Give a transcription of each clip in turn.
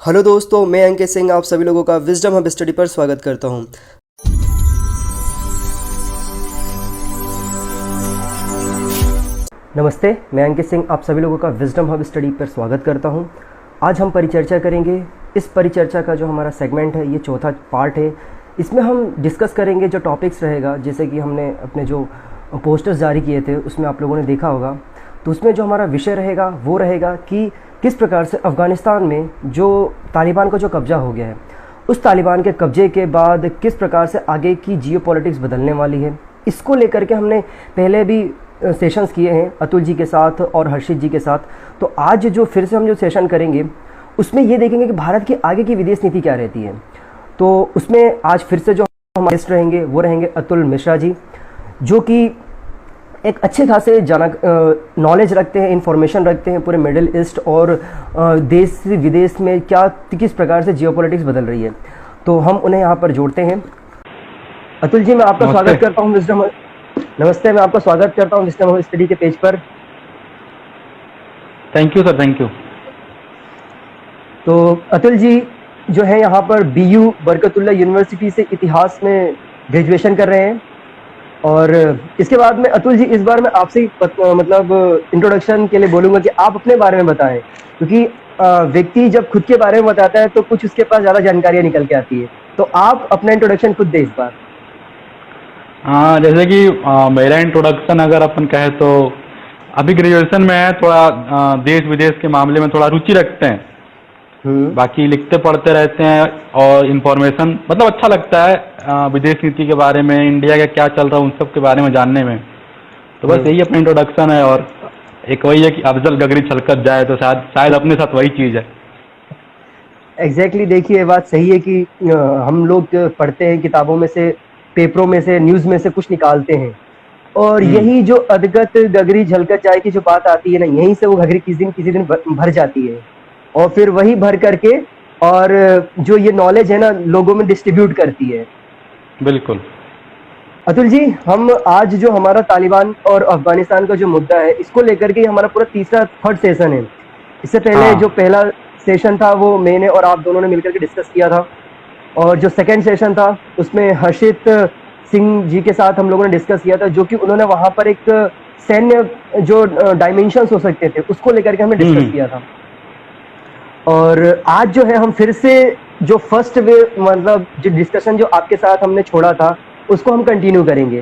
Hello दोस्तों, मैं अंकित सिंह आप सभी लोगों का विजडम हब स्टडी पर स्वागत करता हूं। नमस्ते, मैं अंकित सिंह आप सभी लोगों का विजडम हब स्टडी पर स्वागत करता हूं। आज हम परिचर्चा करेंगे। इस परिचर्चा का जो हमारा सेगमेंट है ये चौथा पार्ट है। इसमें हम डिस्कस करेंगे जो टॉपिक्स रहेगा, जैसे कि हमने अपने जो पोस्टर्स जारी किए थे उसमें आप लोगों ने देखा होगा। तो उसमें जो हमारा विषय रहेगा वो रहेगा कि किस प्रकार से अफ़गानिस्तान में जो तालिबान का जो कब्ज़ा हो गया है, उस तालिबान के कब्ज़े के बाद किस प्रकार से आगे की जियोपॉलिटिक्स बदलने वाली है। इसको लेकर के हमने पहले भी सेशंस किए हैं अतुल जी के साथ और हर्षित जी के साथ। तो आज जो फिर से हम जो सेशन करेंगे उसमें ये देखेंगे कि भारत की आगे की विदेश नीति क्या रहती है। तो उसमें आज फिर से जो हमारे गेस्ट रहेंगे वो रहेंगे अतुल मिश्रा जी, जो कि एक अच्छे खासे नॉलेज रखते हैं, इन्फॉर्मेशन रखते हैं पूरे मिडिल ईस्ट और देश से विदेश में क्या किस प्रकार से जियोपॉलिटिक्स बदल रही है। तो हम उन्हें यहाँ पर जोड़ते हैं। अतुल जी, मैं आपका स्वागत करता हूँ विजडम। नमस्ते, मैं आपका स्वागत करता हूँ विजडम हब स्टडी के पेज पर। Thank you sir, thank you. तो अतुल जी जो है यहाँ पर BU बरकतुल्लाह यूनिवर्सिटी से इतिहास में ग्रेजुएशन कर रहे हैं। और इसके बाद में अतुल जी इस बार मैं आपसे मतलब इंट्रोडक्शन के लिए बोलूँगा कि आप अपने बारे में बताएं, क्योंकि व्यक्ति जब खुद के बारे में बताता है तो कुछ उसके पास ज़्यादा जानकारियाँ निकल के आती है। तो आप अपना इंट्रोडक्शन खुद दें इस बार। हाँ, जैसे कि मेरा इंट्रोडक्शन अगर अपन कहें तो अभी ग्रेजुएशन में है, थोड़ा देश विदेश के मामले में थोड़ा रुचि रखते हैं। बाकी लिखते पढ़ते रहते हैं और इन्फॉर्मेशन मतलब अच्छा लगता है विदेश नीति के बारे में, इंडिया का क्या चल रहा है उन सब के बारे में जानने में। तो बस यही अपना इंट्रोडक्शन है। और एक वही है कि अफजल गगरी छलकत जाए तो शायद अपने साथ वही चीज़ है। एग्जैक्टली देखिए, ये बात सही है कि हम लोग पढ़ते हैं किताबों में से, पेपरों में से, न्यूज़ में से कुछ निकालते हैं, और यही जो अदगत गगरी झलकत जाए की जो बात आती है ना, यहीं से वो गगरी किसी दिन भर जाती है और फिर वही भर करके और जो ये नॉलेज है ना लोगों में डिस्ट्रीब्यूट करती है। बिल्कुल अतुल जी, हम आज जो हमारा तालिबान और अफगानिस्तान का जो मुद्दा है इसको लेकर के हमारा पूरा थर्ड सेशन है। इससे पहले जो पहला सेशन था वो मैंने और आप दोनों ने मिलकर के डिस्कस किया था, और जो सेकंड सेशन था उसमें हर्षित सिंह जी के साथ हम लोगों ने डिस्कस किया था, जो कि उन्होंने वहां पर एक सैन्य जो डायमेंशंस हो सकते थे उसको लेकर के हमने डिस्कस किया था। और आज जो है हम फिर से जो फर्स्ट वे मतलब जो डिस्कशन जो आपके साथ हमने छोड़ा था उसको हम कंटिन्यू करेंगे,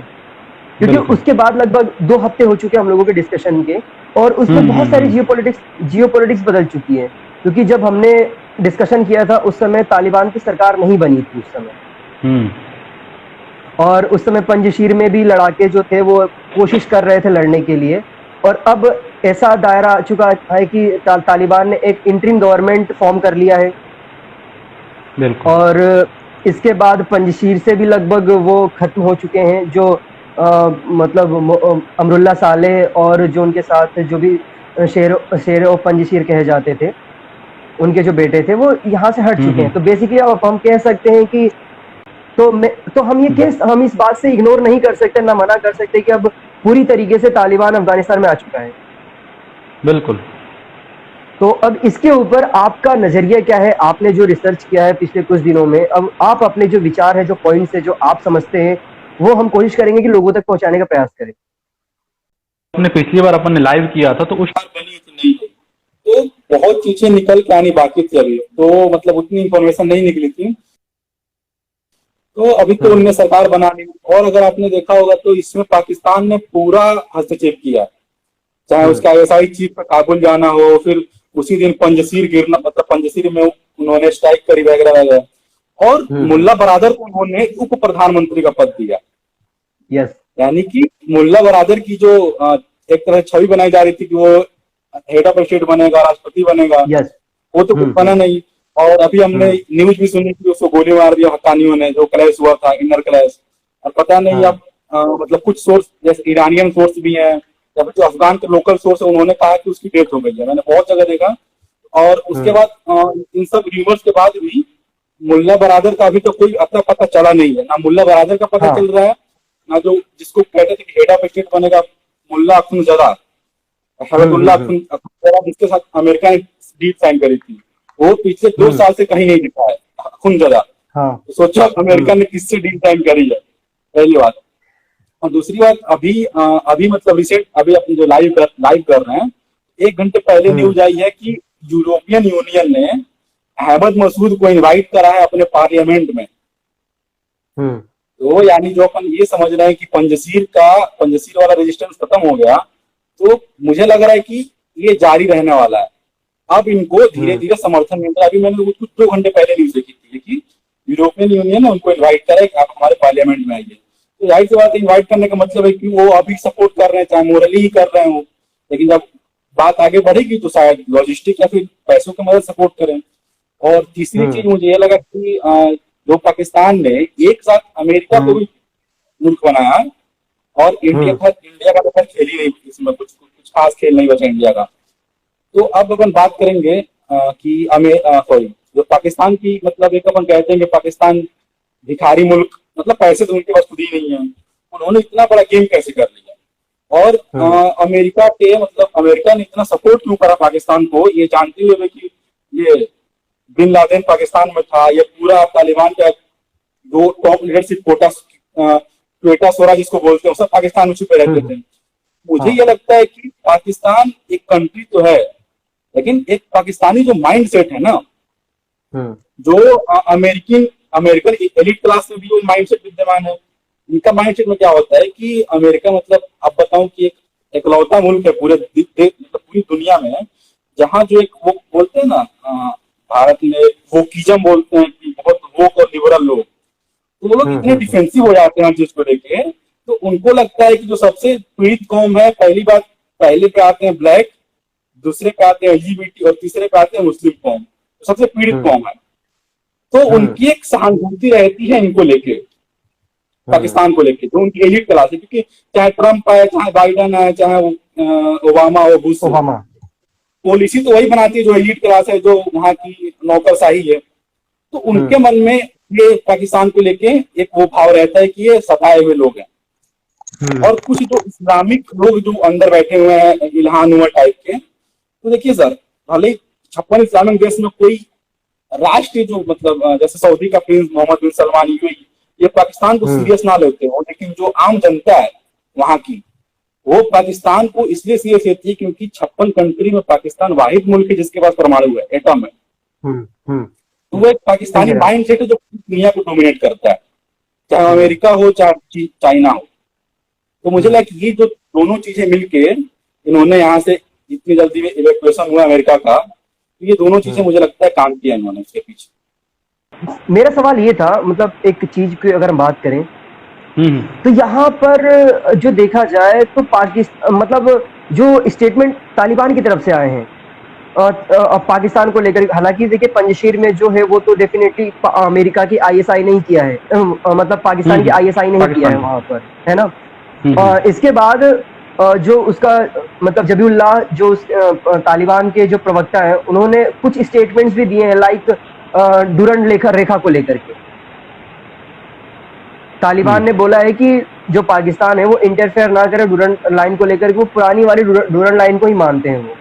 क्योंकि उसके बाद लगभग 2 हफ्ते हो चुके हैं हम लोगों के डिस्कशन के, और उसमें बहुत सारी जियोपॉलिटिक्स बदल चुकी है। क्योंकि जब हमने डिस्कशन किया था उस समय तालिबान की सरकार नहीं बनी थी उस समय, और उस समय पंजशीर में भी लड़ाके जो थे वो कोशिश कर रहे थे लड़ने के लिए। और अब ऐसा दायरा आ चुका है कि तालिबान ने एक इंटरिम गवर्नमेंट फॉर्म कर लिया है, और इसके बाद पंजशीर से भी लगभग वो खत्म हो चुके हैं। जो मतलब अमरुल्ला सालेह और जो उनके साथ जो भी शेर और पंजशीर कहे जाते थे, उनके जो बेटे थे वो यहाँ से हट चुके हैं। तो बेसिकली अब हम कह सकते हैं कि हम इस बात से इग्नोर नहीं कर सकते, ना मना कर सकते कि अब पूरी तरीके से तालिबान अफगानिस्तान में आ चुका है। बिल्कुल। तो अब इसके ऊपर आपका नजरिया क्या है? आपने जो रिसर्च किया है पिछले कुछ दिनों में, अब आप अपने जो विचार है, जो पॉइंट्स है, जो आप समझते हैं, वो हम कोशिश करेंगे कि लोगों तक पहुंचाने का प्रयास करें। अपने पिछली बार अपन ने लाइव किया था तो उस बनी थी नहीं, तो बहुत चीजें निकल के आनी बाकी थी अभी, तो मतलब उतनी इंफॉर्मेशन नहीं निकली थी। तो अभी तो उनने सरकार बना ली, और अगर आपने देखा होगा तो इसमें पाकिस्तान ने पूरा हस्तक्षेप किया, चाहे उसका ISI चीफ का काबुल जाना हो, फिर उसी दिन पंजशीर गिरना, मतलब पंजशीर में उन्होंने स्ट्राइक करी वगैरह वगैरह। और मुल्ला बरादर को उन्होंने उप प्रधानमंत्री का पद दिया। यस, यानी कि मुल्ला बरादर की जो एक तरह छवि बनाई जा रही थी कि वो हेड ऑफ स्टेट बनेगा, राष्ट्रपति बनेगा, वो तो कुछ बना नहीं। और अभी हमने न्यूज भी सुनी कि उसको गोली मार दिया हक्कानियों ने, जो क्लैश हुआ था, इनर क्लैश। और पता नहीं अब मतलब कुछ सोर्स जैसे ईरानियन सोर्स भी है, या जो अफगान के लोकल सोर्स है उन्होंने कहा कि उसकी डेथ हो गई है। मैंने बहुत जगह देखा। और उसके बाद इन सब र्यूमर्स के बाद भी मुल्ला बरादर का अभी तो कोई अता पता चला नहीं है। ना मुल्ला बरादर का पता चल रहा है, ना जो जिसको कहते थे कि हेड ऑफ स्टेट बनेगा मुल्ला अख्तुंजदा, जिसके साथ अमेरिका ने डील साइन करी थी। वो पिछले 2 साल से कहीं नहीं दिखा है खून जगह। हाँ। तो सोचो अमेरिका ने किससे डील टाइम करी है, पहली बात। और दूसरी बात, अभी मतलब रिसेंट अभी अपने जो लाइव कर रहे हैं, 1 घंटे पहले न्यूज आई है कि यूरोपियन यूनियन ने अहमद मसूद को इनवाइट करा है अपने पार्लियामेंट में। तो यानी जो अपन ये समझ रहे हैं कि पंजशीर वाला रेजिस्टेंस खत्म हो गया, तो मुझे लग रहा है कि ये जारी रहने वाला है। अब इनको धीरे धीरे समर्थन मिल रहा है। अभी मैंने कुछ 2 घंटे पहले न्यूज देखी थी कि यूरोपियन यूनियन ने उनको इन्वाइट करा है कि आप हमारे पार्लियामेंट में आइए। तो जाहिर सी बात है, इन्वाइट करने का मतलब है कि वो अभी सपोर्ट कर रहे हैं, चाहे मोरली ही कर रहे हो, लेकिन जब बात आगे बढ़ेगी तो शायद लॉजिस्टिक या फिर पैसों की मदद सपोर्ट करें। और तीसरी चीज मुझे ये लगा कि जो पाकिस्तान ने एक साथ अमेरिका को भी मुल्क बनाया और इंडिया का तो खेल ही नहीं, इसमें कुछ खास खेल नहीं बचा इंडिया का। तो अब अपन बात करेंगे कि जो पाकिस्तान की, मतलब एक अपन कहते हैं कि पाकिस्तान भिखारी मुल्क, मतलब पैसे तो उनके पास खुद ही नहीं है, उन्होंने इतना बड़ा गेम कैसे कर लिया। और अमेरिका ने इतना सपोर्ट क्यों करा पाकिस्तान को, ये जानते हुए कि ये बिन लादेन पाकिस्तान में था, ये पूरा तालिबान का दो टॉप लीडरशिप क्वेटा सोरा जिसको बोलते हैं, सब पाकिस्तान में छुपे रहते थे। मुझे ये लगता है कि पाकिस्तान एक कंट्री तो है, लेकिन एक पाकिस्तानी जो माइंड सेट है ना, जो अमेरिकन एलिट क्लास में भी वो माइंड सेट विद्यमान है। इनका माइंड सेट में क्या होता है कि अमेरिका, मतलब अब बताऊं कि एक इकलौता मुल्क है पूरी दुनिया में, जहां जो एक वो बोलते हैं ना, भारत में वोकिज्म बोलते हैं कि बहुत वोक और लिबरल लोग, तो वो लोग इतने डिफेंसिव हो जाते हैं चीज को लेके। तो उनको लगता है कि जो सबसे पीड़ित कौम है, पहले पे आते हैं ब्लैक, दूसरे पे आते हैं एलजीबीटी और तीसरे पे आते हैं मुस्लिम कौम, तो सबसे पीड़ित कौम है। तो उनकी एक सहानुभूति रहती है इनको लेके, पाकिस्तान को लेके, जो उनकी एलिट क्लास है। क्योंकि चाहे ट्रम्प आए, चाहे बाइडन आए, चाहे ओबामा और बुश, पॉलिसी तो वही बनाती है जो एलिट क्लास है, जो वहां की नौकरशाही है। तो उनके मन में ये पाकिस्तान को लेके एक वो भाव रहता है कि ये सताए हुए लोग हैं। और कुछ जो इस्लामिक लोग जो अंदर बैठे हुए हैं, इल्हान उमर टाइप के, तो देखिए सर, भले 56 इस्लामिक देश में कोई राष्ट्र जो, मतलब जैसे सऊदी का प्रिंस मोहम्मद बिन सलमान, ये पाकिस्तान को सीरियस ना लेते हो, लेकिन जो आम जनता है वहां की, वो पाकिस्तान को इसलिए सीरियस लेती है क्योंकि 56 कंट्री में पाकिस्तान वाहिद मुल्क है जिसके पास परमाणु है, एटम है। तो वो एक पाकिस्तानी माइंड सेट है जो दुनिया को डोमिनेट करता है, चाहे अमेरिका हो चाहे चाइना हो। तो मुझे लगा कि ये जो दोनों चीजें मिलके इन्होंने यहाँ से इतनी जल्दी में इवैक्यूएशन हुआ अमेरिका का, तो ये दोनों चीजें मुझे लगता है काम किया इन्होंने इसके पीछे। मेरा सवाल ये था, मतलब एक चीज की अगर हम बात करें तो यहाँ पर जो देखा जाए तो पाकिस्तान, मतलब जो स्टेटमेंट तालिबान की तरफ से आए हैं पाकिस्तान को लेकर, हालांकि देखिए पंजशीर में जो है वो तो डेफिनेटली अमेरिका की आईएसआई नहीं किया है, मतलब पाकिस्तान की आईएसआई नहीं किया है वहां पर, है ना। इसके बाद जो उसका मतलब जबीउल्लाह जो तालिबान के जो प्रवक्ता है, उन्होंने कुछ स्टेटमेंट्स भी दिए हैं, लाइक डुरंड रेखा को लेकर के तालिबान ने बोला है कि जो पाकिस्तान है वो इंटरफेयर ना करे डुरंड लाइन को लेकर के, वो पुरानी वाली डुरंड लाइन को ही मानते हैं वो,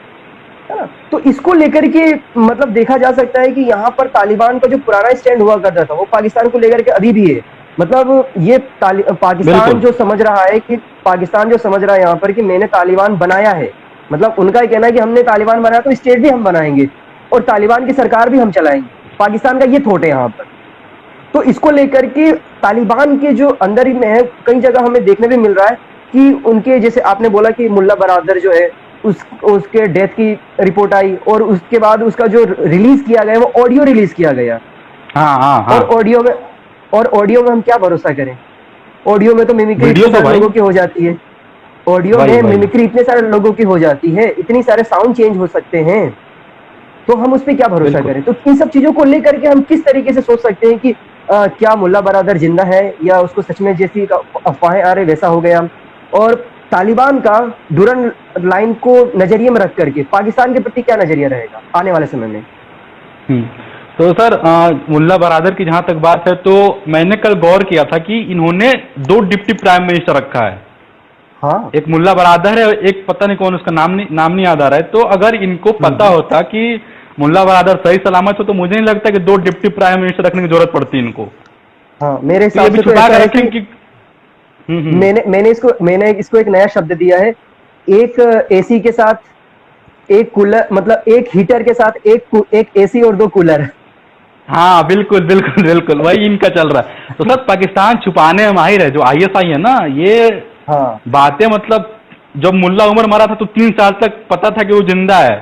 है ना। तो इसको लेकर के मतलब देखा जा सकता है कि यहाँ पर तालिबान का जो पुराना स्टैंड हुआ करता था वो पाकिस्तान को लेकर के अभी भी है। मतलब ये पाकिस्तान जो समझ रहा है कि यहाँ पर कि मैंने तालिबान बनाया है, मतलब उनका ये कहना है कि हमने तालिबान बनाया तो स्टेट भी हम बनाएंगे और तालिबान की सरकार भी हम चलाएंगे, पाकिस्तान का ये थॉट है यहाँ पर। तो इसको लेकर के तालिबान के जो अंदर ही में है, कई जगह हमें देखने भी मिल रहा है कि उनके, जैसे आपने बोला कि मुल्ला बरादर जो है उसके डेथ की रिपोर्ट आई और उसके बाद उसका जो रिलीज किया गया वो ऑडियो रिलीज किया गया। हाँ। और ऑडियो में हम क्या भरोसा करें, ऑडियो में तो मिमिक्री इतने सारे लोगों की हो जाती है, ऑडियो में मिमिक्री इतने सारे लोगों की हो जाती है, इतनी सारे साउंड चेंज हो सकते हैं, तो हम उस पर क्या भरोसा करें। तो इन सब चीजों को लेकर के हम किस तरीके से सोच सकते हैं कि क्या मुल्ला बरादर जिंदा है या उसको सच में जैसी अफवाहें आ रही वैसा हो गया। और तालिबान का डुरंड लाइन को नजरिए में रख करके पाकिस्तान के प्रति क्या नजरिया रहेगा आने वाले समय में। तो सर मुल्ला बरादर की जहां तक बात है, तो मैंने कल गौर किया था कि इन्होंने 2 डिप्टी प्राइम मिनिस्टर रखा है। हाँ। एक मुल्ला बरादर है, एक पता नहीं कौन, उसका नाम नहीं याद आ रहा है। तो अगर इनको पता होता कि मुल्ला बरादर सही सलामत हो तो मुझे नहीं लगता कि 2 डिप्टी प्राइम मिनिस्टर रखने की जरूरत पड़ती इनको। हाँ, मेरे तो ये हिसाब भी से तो छुपा ऐसा कर है रखें कि कि मैंने इसको एक नया शब्द दिया है। एक एसी के साथ एक कूलर, मतलब एक हीटर के साथ एक एसी और 2 कूलर। हाँ बिल्कुल बिल्कुल बिल्कुल वही इनका चल रहा है। तो सर पाकिस्तान छुपाने में माहिर है, जो आईएसआई है ना, ये हाँ। बातें मतलब जब मुल्ला उमर मरा था तो 3 साल तक पता था कि वो जिंदा है।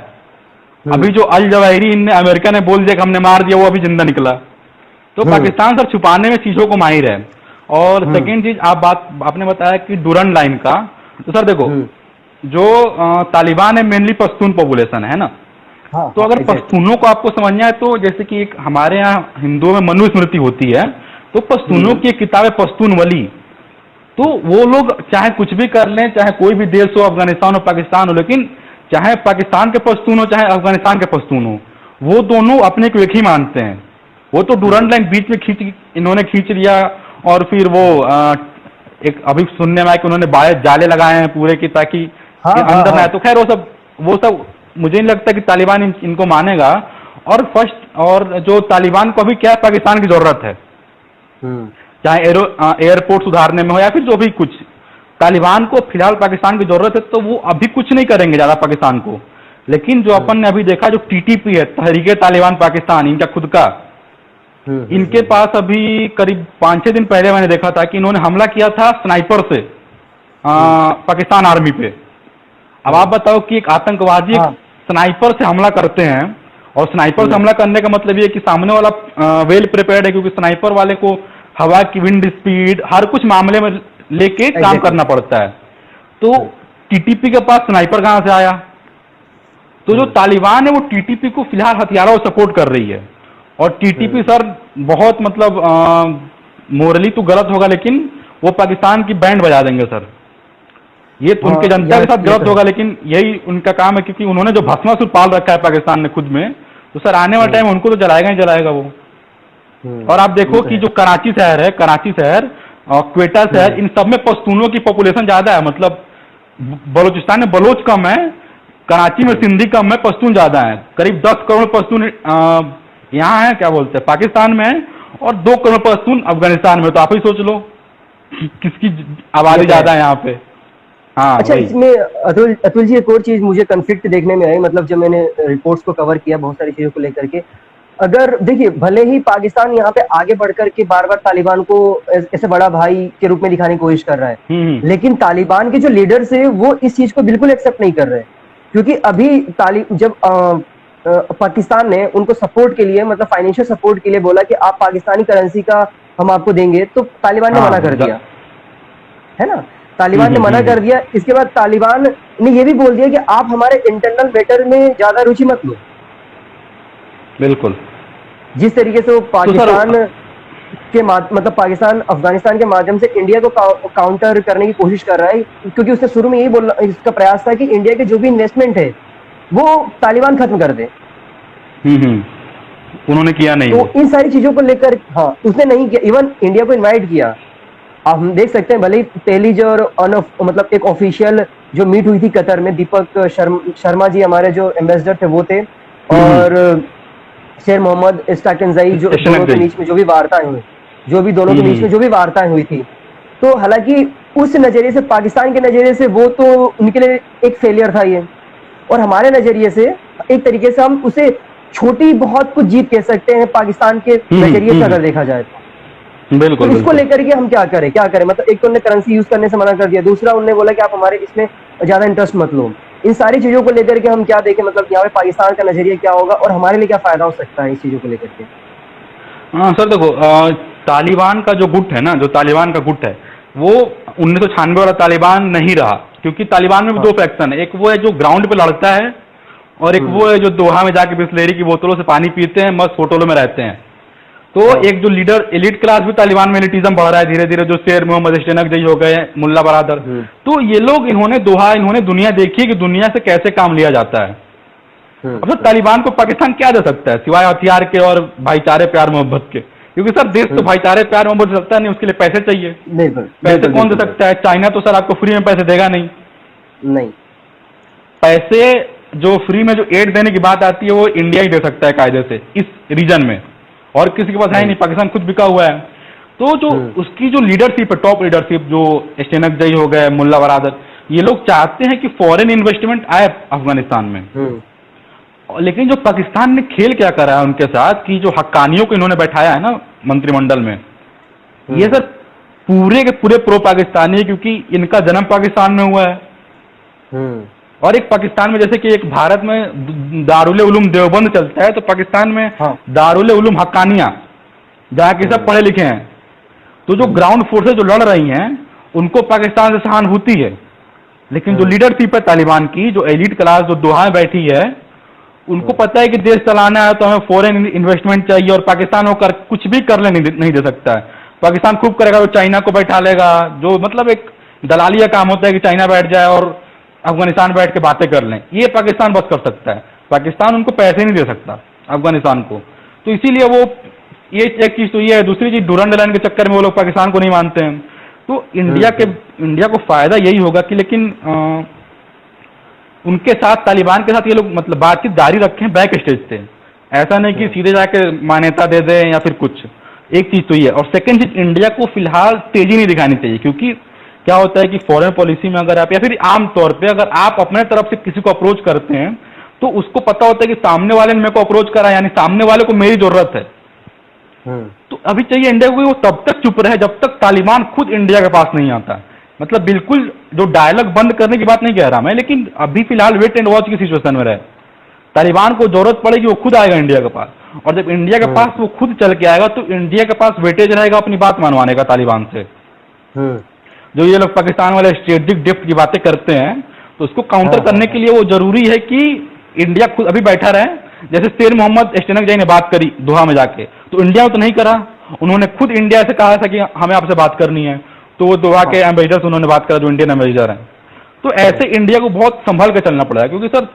अभी जो अल जवाहिरी इनने अमेरिका ने बोल दिया कि हमने मार दिया, वो अभी जिंदा निकला। तो पाकिस्तान सर छुपाने में चीजों को माहिर है। और सेकेंड चीज आपने बताया कि डूरन लाइन का, तो सर देखो जो तालिबान है मेनली पश्तून पॉपुलेशन है ना। हाँ, तो अगर पश्तूनों को आपको समझना है तो जैसे कि एक हमारे यहाँ हिंदुओं में मनुस्मृति होती है, तो पश्तूनों की एक किताब है पश्तून वली। तो वो लोग चाहे कुछ भी कर लें, चाहे कोई भी देश हो, अफगानिस्तान हो पाकिस्तान हो, लेकिन चाहे पाकिस्तान के पश्तून हो चाहे अफगानिस्तान के पश्तून हो, वो दोनों अपने को एक ही मानते हैं। वो तो डूरन लाइन बीच में इन्होंने खींच लिया, और फिर वो एक अभी सुनने में आया कि उन्होंने जाले लगाए हैं पूरे की, ताकि अंदर ना आए। तो खैर वो सब मुझे नहीं लगता कि तालिबान इनको मानेगा। और जो तालिबान को अभी क्या है, पाकिस्तान की जरूरत है, चाहे एयरपोर्ट सुधारने में हो या फिर जो भी कुछ, तालिबान को फिलहाल पाकिस्तान की जरूरत है। तो वो अभी कुछ नहीं करेंगे ज्यादा पाकिस्तान को, लेकिन जो अपन ने अभी देखा, जो टीटीपी है, तहरीके तालिबान पाकिस्तान, इनका खुद का, इनके पास अभी करीब 5-6 दिन पहले मैंने देखा था कि इन्होंने हमला किया था स्नाइपर से पाकिस्तान आर्मी पे। अब आप बताओ कि एक आतंकवादी स्नाइपर से हमला करते हैं, और स्नाइपर से हमला करने का मतलब ये कि सामने वाला वेल प्रिपेयर्ड है, क्योंकि स्नाइपर वाले को हवा की विंड स्पीड हर कुछ मामले में लेके काम करना पड़ता है। तो टीटीपी के पास स्नाइपर कहां से आया? तो जो तालिबान है वो टीटीपी को फिलहाल हथियारों से सपोर्ट कर रही है। और टीटीपी सर बहुत मतलब मोरली तो गलत होगा, लेकिन वो पाकिस्तान की बैंड बजा देंगे सर। ये तो उनके जनता के साथ गलत होगा, लेकिन यही उनका काम है, क्योंकि उन्होंने जो भस्मासुर पाल रखा है पाकिस्तान ने खुद में, तो सर आने वाले टाइम उनको तो जलाएगा ही जलाएगा वो। और आप देखो कि जो कराची शहर और क्वेटा शहर, इन सब में पश्तूनों की पॉपुलेशन ज्यादा है। मतलब बलूचिस्तान में बलोच कम है, कराची में सिंधी कम है, पश्तून ज्यादा है। करीब 10 करोड़ पश्तून यहाँ है, क्या बोलते हैं, पाकिस्तान में है, और 2 करोड़ पश्तून अफगानिस्तान में। तो आप ही सोच लो किसकी आबादी ज्यादा है यहाँ पे। हाँ, अच्छा, इसमें अतुल जी एक और चीज मुझे कंफ्लिक्ट देखने में आई, मतलब जब मैंने रिपोर्ट्स को कवर किया बहुत सारी चीजों को लेकर के। अगर देखिए, भले ही पाकिस्तान यहाँ पे आगे बढ़कर के बार बार तालिबान को ऐसे बड़ा भाई के रूप में दिखाने की कोशिश कर रहा है, लेकिन तालिबान के जो लीडर्स है वो इस चीज को बिल्कुल एक्सेप्ट नहीं कर रहे, क्योंकि अभी जब पाकिस्तान ने उनको सपोर्ट के लिए, मतलब फाइनेंशियल सपोर्ट के लिए बोला कि आप पाकिस्तानी करेंसी का हम आपको देंगे, तो तालिबान ने मना कर दिया, है ना। तालिबान ने मना कर दिया। इसके बाद तालिबान ने ये भी बोल दिया कि आप हमारे इंटरनल मैटर में ज्यादा रुचि मत लो। बिल्कुल। जिस तरीके से वो पाकिस्तान के मतलब पाकिस्तान अफगानिस्तान के माध्यम से इंडिया को काउंटर करने की कोशिश कर रहा है, क्योंकि उसने शुरू में यही बोलना, इसका प्रयास था कि इंडिया के जो भी इन्वेस्टमेंट है वो तालिबान खत्म कर दे। उन्होंने किया नहीं। तो इन सारी चीजों को लेकर, हाँ, उसने नहीं किया। इवन इंडिया को इनवाइट किया। अब हम देख सकते हैं, भले ही पहली जो मतलब एक ऑफिशियल जो मीट हुई थी कतर में, दीपक शर्मा जी हमारे जो एम्बेसडर थे वो थे, और शेर मोहम्मद इस्ताकंजई, जो दोनों के बीच में जो भी वार्ताएं हुई, दोनों के बीच में जो भी वार्ताएं हुई थी, तो हालांकि उस नजरिए से, पाकिस्तान के नजरिए से वो तो उनके लिए एक फेलियर था ये, और हमारे नजरिए से एक तरीके से हम उसे छोटी बहुत कुछ जीत कह सकते हैं पाकिस्तान के नजरिए से अगर देखा जाए तो। बिल्कुल। तो इसको लेकर के हम क्या करें मतलब एक तो उन्होंने करेंसी यूज करने से मना कर दिया, दूसरा उन्होंने बोला कि आप हमारे इसमें ज्यादा इंटरेस्ट मत लो। इन सारी चीजों को लेकर के हम क्या देखें, मतलब यहाँ पे पाकिस्तान का नजरिया क्या होगा और हमारे लिए क्या फायदा हो सकता है इस चीजों को लेकर के? हाँ सर देखो, तालिबान का जो गुट है ना, जो तालिबान का गुट है, वो 1996 वाला तालिबान नहीं रहा, क्योंकि तालिबान में भी 2 फैक्शन है। एक वो है जो ग्राउंड पे लड़ता है, और एक वो है जो दोहा में जाके बिस्लेरी की बोतलों से पानी पीते हैं, मस्त होटलों में रहते हैं। तो एक जो लीडर एलिट क्लास भी तालिबान में एलिटिज्म बढ़ रहा है धीरे धीरे, जो शेर मोहम्मद इस्टेनक हो गए, मुल्ला बरादर। तो ये लोग, इन्होंने दुनिया देखी है कि दुनिया से कैसे काम लिया जाता है। अब तो तालिबान को पाकिस्तान क्या दे सकता है सिवाय हथियार के और भाईचारे प्यार मोहब्बत के? क्योंकि सर देश तो भाईचारे प्यार मोहब्बत दे सकता नहीं, उसके लिए पैसे चाहिए। पैसे कौन दे सकता है? चाइना तो सर आपको फ्री में पैसे देगा नहीं। पैसे जो फ्री में जो एड देने की बात आती है वो इंडिया ही दे सकता है कायदे से इस रीजन में, और किसी के पास है नहीं। पाकिस्तान खुद बिका हुआ है। तो जो उसकी जो लीडरशिप है, टॉप लीडरशिप, जो एशटेनकजई हो गए, मुल्ला बरादर, ये लोग चाहते हैं कि फॉरेन इन्वेस्टमेंट आए अफगानिस्तान में। लेकिन जो पाकिस्तान ने खेल क्या करा है उनके साथ कि जो हक्कानियों को इन्होंने बैठाया है ना मंत्रिमंडल में, ये सर पूरे के पूरे प्रो पाकिस्तानी है, क्योंकि इनका जन्म पाकिस्तान में हुआ है। और एक पाकिस्तान में जैसे कि एक भारत में दारुल उलूम देवबंद चलता है, तो पाकिस्तान में दारुल उलूम हक्कानिया, जहाँ के सब पढ़े लिखे हैं। तो जो ग्राउंड फोर्सेस जो लड़ रही हैं उनको पाकिस्तान से सहानुभूति है, लेकिन जो लीडरशिप है तालिबान की, जो एलिट क्लास जो दोहा में बैठी है, उनको पता है कि देश चलाना है तो हमें फॉरेन इन्वेस्टमेंट चाहिए, और पाकिस्तान होकर कुछ भी करने नहीं दे सकता है। पाकिस्तान खूब करेगा तो चाइना को बैठा लेगा, जो मतलब एक दलालिया काम होता है कि चाइना बैठ जाए और अफगानिस्तान बैठ के बातें कर लें, ये पाकिस्तान बस कर सकता है। पाकिस्तान उनको पैसे नहीं दे सकता अफगानिस्तान को, तो इसीलिए वो ये एक चीज तो ये है। दूसरी चीज, डूरंड लाइन के चक्कर में वो लोग पाकिस्तान को नहीं मानते हैं। तो इंडिया को फायदा यही होगा कि, लेकिन उनके साथ तालिबान के साथ ये लोग मतलब बातचीत जारी रखें बैक स्टेज से, ऐसा नहीं कि सीधे जाके मान्यता दे दें या फिर कुछ। एक चीज तो ये, और सेकंड चीज, इंडिया को फिलहाल तेजी नहीं दिखानी चाहिए, क्योंकि क्या होता है कि फॉरेन पॉलिसी में अगर आप, या फिर आम तौर पे अगर आप अपने तरफ से किसी को अप्रोच करते हैं तो उसको पता होता है कि सामने वाले ने मेरे को अप्रोच करा, यानी सामने वाले को मेरी जरूरत है। तो अभी चाहिए इंडिया को वो तब तक चुप रहे जब तक तालिबान खुद इंडिया के पास नहीं आता। मतलब बिल्कुल जो डायलॉग बंद करने की बात नहीं कह रहा मैं, लेकिन अभी फिलहाल वेट एंड वॉच की सिचुएशन में रहे। तालिबान को जरूरत पड़ेगी वो खुद आएगा इंडिया के पास, और जब इंडिया के पास वो खुद चल के आएगा तो इंडिया के पास वेटेज रहेगा अपनी बात मनवाने का तालिबान से। जो ये लोग पाकिस्तान वाले स्ट्रेटेजिक ड्रिफ्ट की बातें करते हैं, तो उसको काउंटर करने के लिए वो जरूरी है कि इंडिया खुद अभी बैठा रहे। जैसे शेर मोहम्मद एशटेनकजई ने बात करी दोहा में जाके, तो इंडिया में तो नहीं करा, उन्होंने खुद इंडिया से कहा था कि हमें आपसे बात करनी है, तो वो दोहा के एम्बेसडर से उन्होंने बात करा जो इंडियन एम्बेसडर हैं। तो ऐसे इंडिया को बहुत संभल के चलना पड़ेगा, क्योंकि सर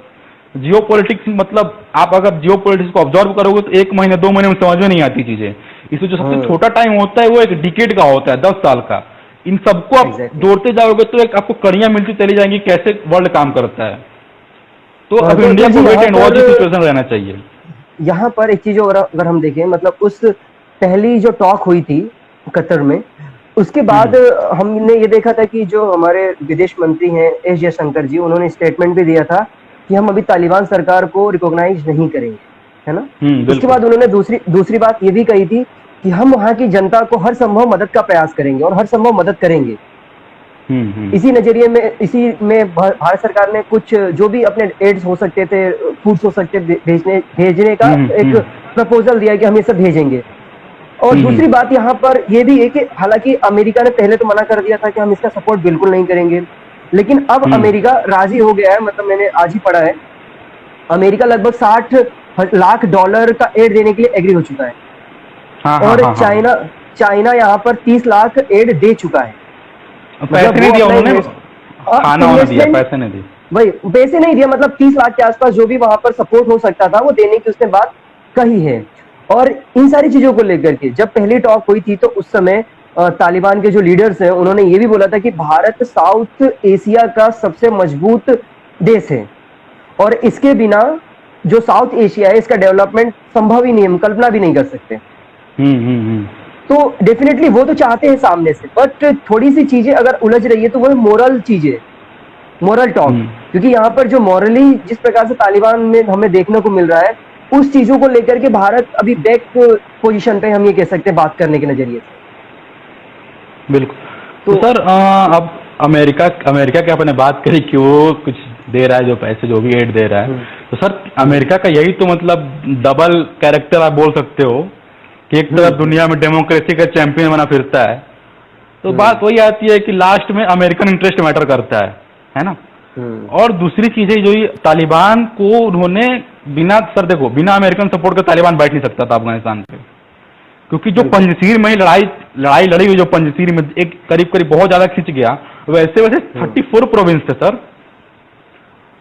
जियो पॉलिटिक्स, मतलब आप अगर जियो पॉलिटिक्स को ऑब्जर्व करोगे तो 1 महीने 2 महीने में समझ में नहीं आती चीजें। इसमें जो सबसे छोटा टाइम होता है वो 1 डिकेड का होता है, 10 साल का। इन सबको आप जोड़ते जाओगे तो एक आपको कड़ियां मिलती चली जाएंगी कैसे वर्ल्ड काम करता है। तो अब इंडिया को वेट एंड वॉच सिचुएशन रहना चाहिए। यहाँ पर एक चीज और अगर हम देखें, मतलब उस पहली जो टॉक हुई थी कतर में, उसके बाद हमने ये देखा था कि जो हमारे विदेश मंत्री हैं एस जयशंकर जी, उन्होंने स्टेटमेंट भी दिया था कि हम अभी तालिबान सरकार को रिकॉग्नाइज नहीं करेंगे, है ना। उसके बाद उन्होंने दूसरी बात ये भी कही थी कि हम वहां की जनता को हर संभव मदद का प्रयास करेंगे और हर संभव मदद करेंगे। इसी नजरिए में, इसी में भारत सरकार ने कुछ जो भी अपने एड्स हो सकते थे, फूड्स हो सकते भेजने का एक प्रपोजल दिया कि हम ये सब भेजेंगे। और दूसरी बात यहाँ पर ये भी है कि हालांकि अमेरिका ने पहले तो मना कर दिया था कि हम इसका सपोर्ट बिल्कुल नहीं करेंगे, लेकिन अब अमेरिका राजी हो गया है। मतलब मैंने आज ही पढ़ा है, अमेरिका लगभग $60 लाख का एड देने के लिए एग्री हो चुका है। और चाइना यहाँ पर 30 लाख एड दे चुका है। पैसे नहीं दिया उन्होंने, खाना दिया, पैसे नहीं दिए, भाई पैसे नहीं दिया, मतलब 30 लाख के आसपास जो भी वहां पर सपोर्ट हो सकता था वो देने की उसने बात कही है। और इन सारी चीजों को लेकर के जब पहली टॉक हुई थी तो उस समय तालिबान के जो लीडर्स हैं उन्होंने ये भी बोला था कि भारत साउथ एशिया का सबसे मजबूत देश है, और इसके बिना जो साउथ एशिया है इसका डेवलपमेंट संभव ही नहीं, हम कल्पना भी नहीं कर सकते। तो डेफिनेटली वो तो चाहते हैं सामने से, बट थोड़ी सी चीजें अगर उलझ रही है तो वो मोरल चीजें, मोरल टॉक। क्योंकि यहाँ पर जो मॉरली जिस प्रकार से तालिबान में हमें देखने को मिल रहा है, उस चीजों को लेकर के भारत अभी बैक पोजीशन पे, हम ये कह सकते हैं बात करने के नजरिए से। बिल्कुल। तो सर अब अमेरिका की आपने बात करी कि वो कुछ दे रहा है, जो पैसे जो भी एड दे रहा है, तो सर अमेरिका का यही तो मतलब डबल कैरेक्टर आप बोल सकते हो कि एक तरफ दुनिया में डेमोक्रेसी का चैंपियन बना फिरता है, तो बात वही आती है कि लास्ट में अमेरिकन इंटरेस्ट मैटर करता है ना। और दूसरी चीज है जो ये तालिबान को उन्होंने बिना अमेरिकन सपोर्ट के तालिबान बैठ नहीं सकता था अफगानिस्तान पे, क्योंकि जो पंजशीर में लड़ाई लड़ी हुई, जो पंजशीर में एक करीब बहुत ज्यादा खिंच गया, वैसे 34 प्रोविंस थे सर।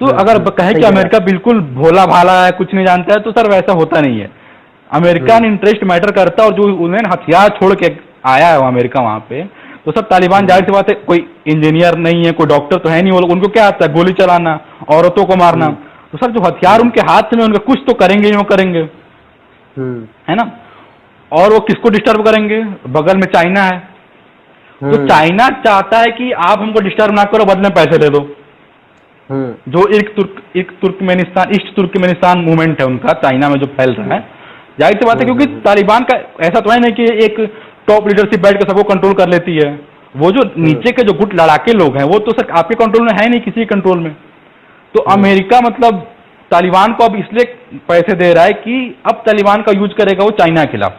तो अगर कहे कि अमेरिका बिल्कुल भोला भाला है, कुछ नहीं जानता है, तो सर वैसा होता नहीं है। अमेरिकन इंटरेस्ट मैटर करता है, और जो उन्होंने हथियार छोड़ के आया है अमेरिका वहां पे, तो सब तालिबान जाहिर सी बात है कोई इंजीनियर नहीं है, कोई डॉक्टर तो है नहीं, वो लोग, उनको क्या आता है, गोली चलाना, औरतों को मारना। तो सर जो हथियार उनके हाथ में, उनका कुछ तो करेंगे ही वो करेंगे, है ना। और वो किसको डिस्टर्ब करेंगे? बगल में चाइना है, तो चाइना चाहता है कि आप हमको डिस्टर्ब ना करो, बदले में पैसे दे दो। जो एक तुर्कमेनिस्तान, ईस्ट तुर्कमेनिस्तान मूवमेंट है उनका चाइना में जो फैल रहा है, जाहिर सी बात है, क्योंकि तालिबान का ऐसा तो है नहीं कि एक टॉप लीडरशिप बैठ कर सबको कंट्रोल कर लेती है। वो जो नीचे के जो गुट लड़ाके लोग हैं, वो तो सर आपके कंट्रोल में है नहीं, किसी कंट्रोल में। तो अमेरिका मतलब तालिबान को अब इसलिए पैसे दे रहा है कि अब तालिबान का यूज करेगा वो चाइना के खिलाफ,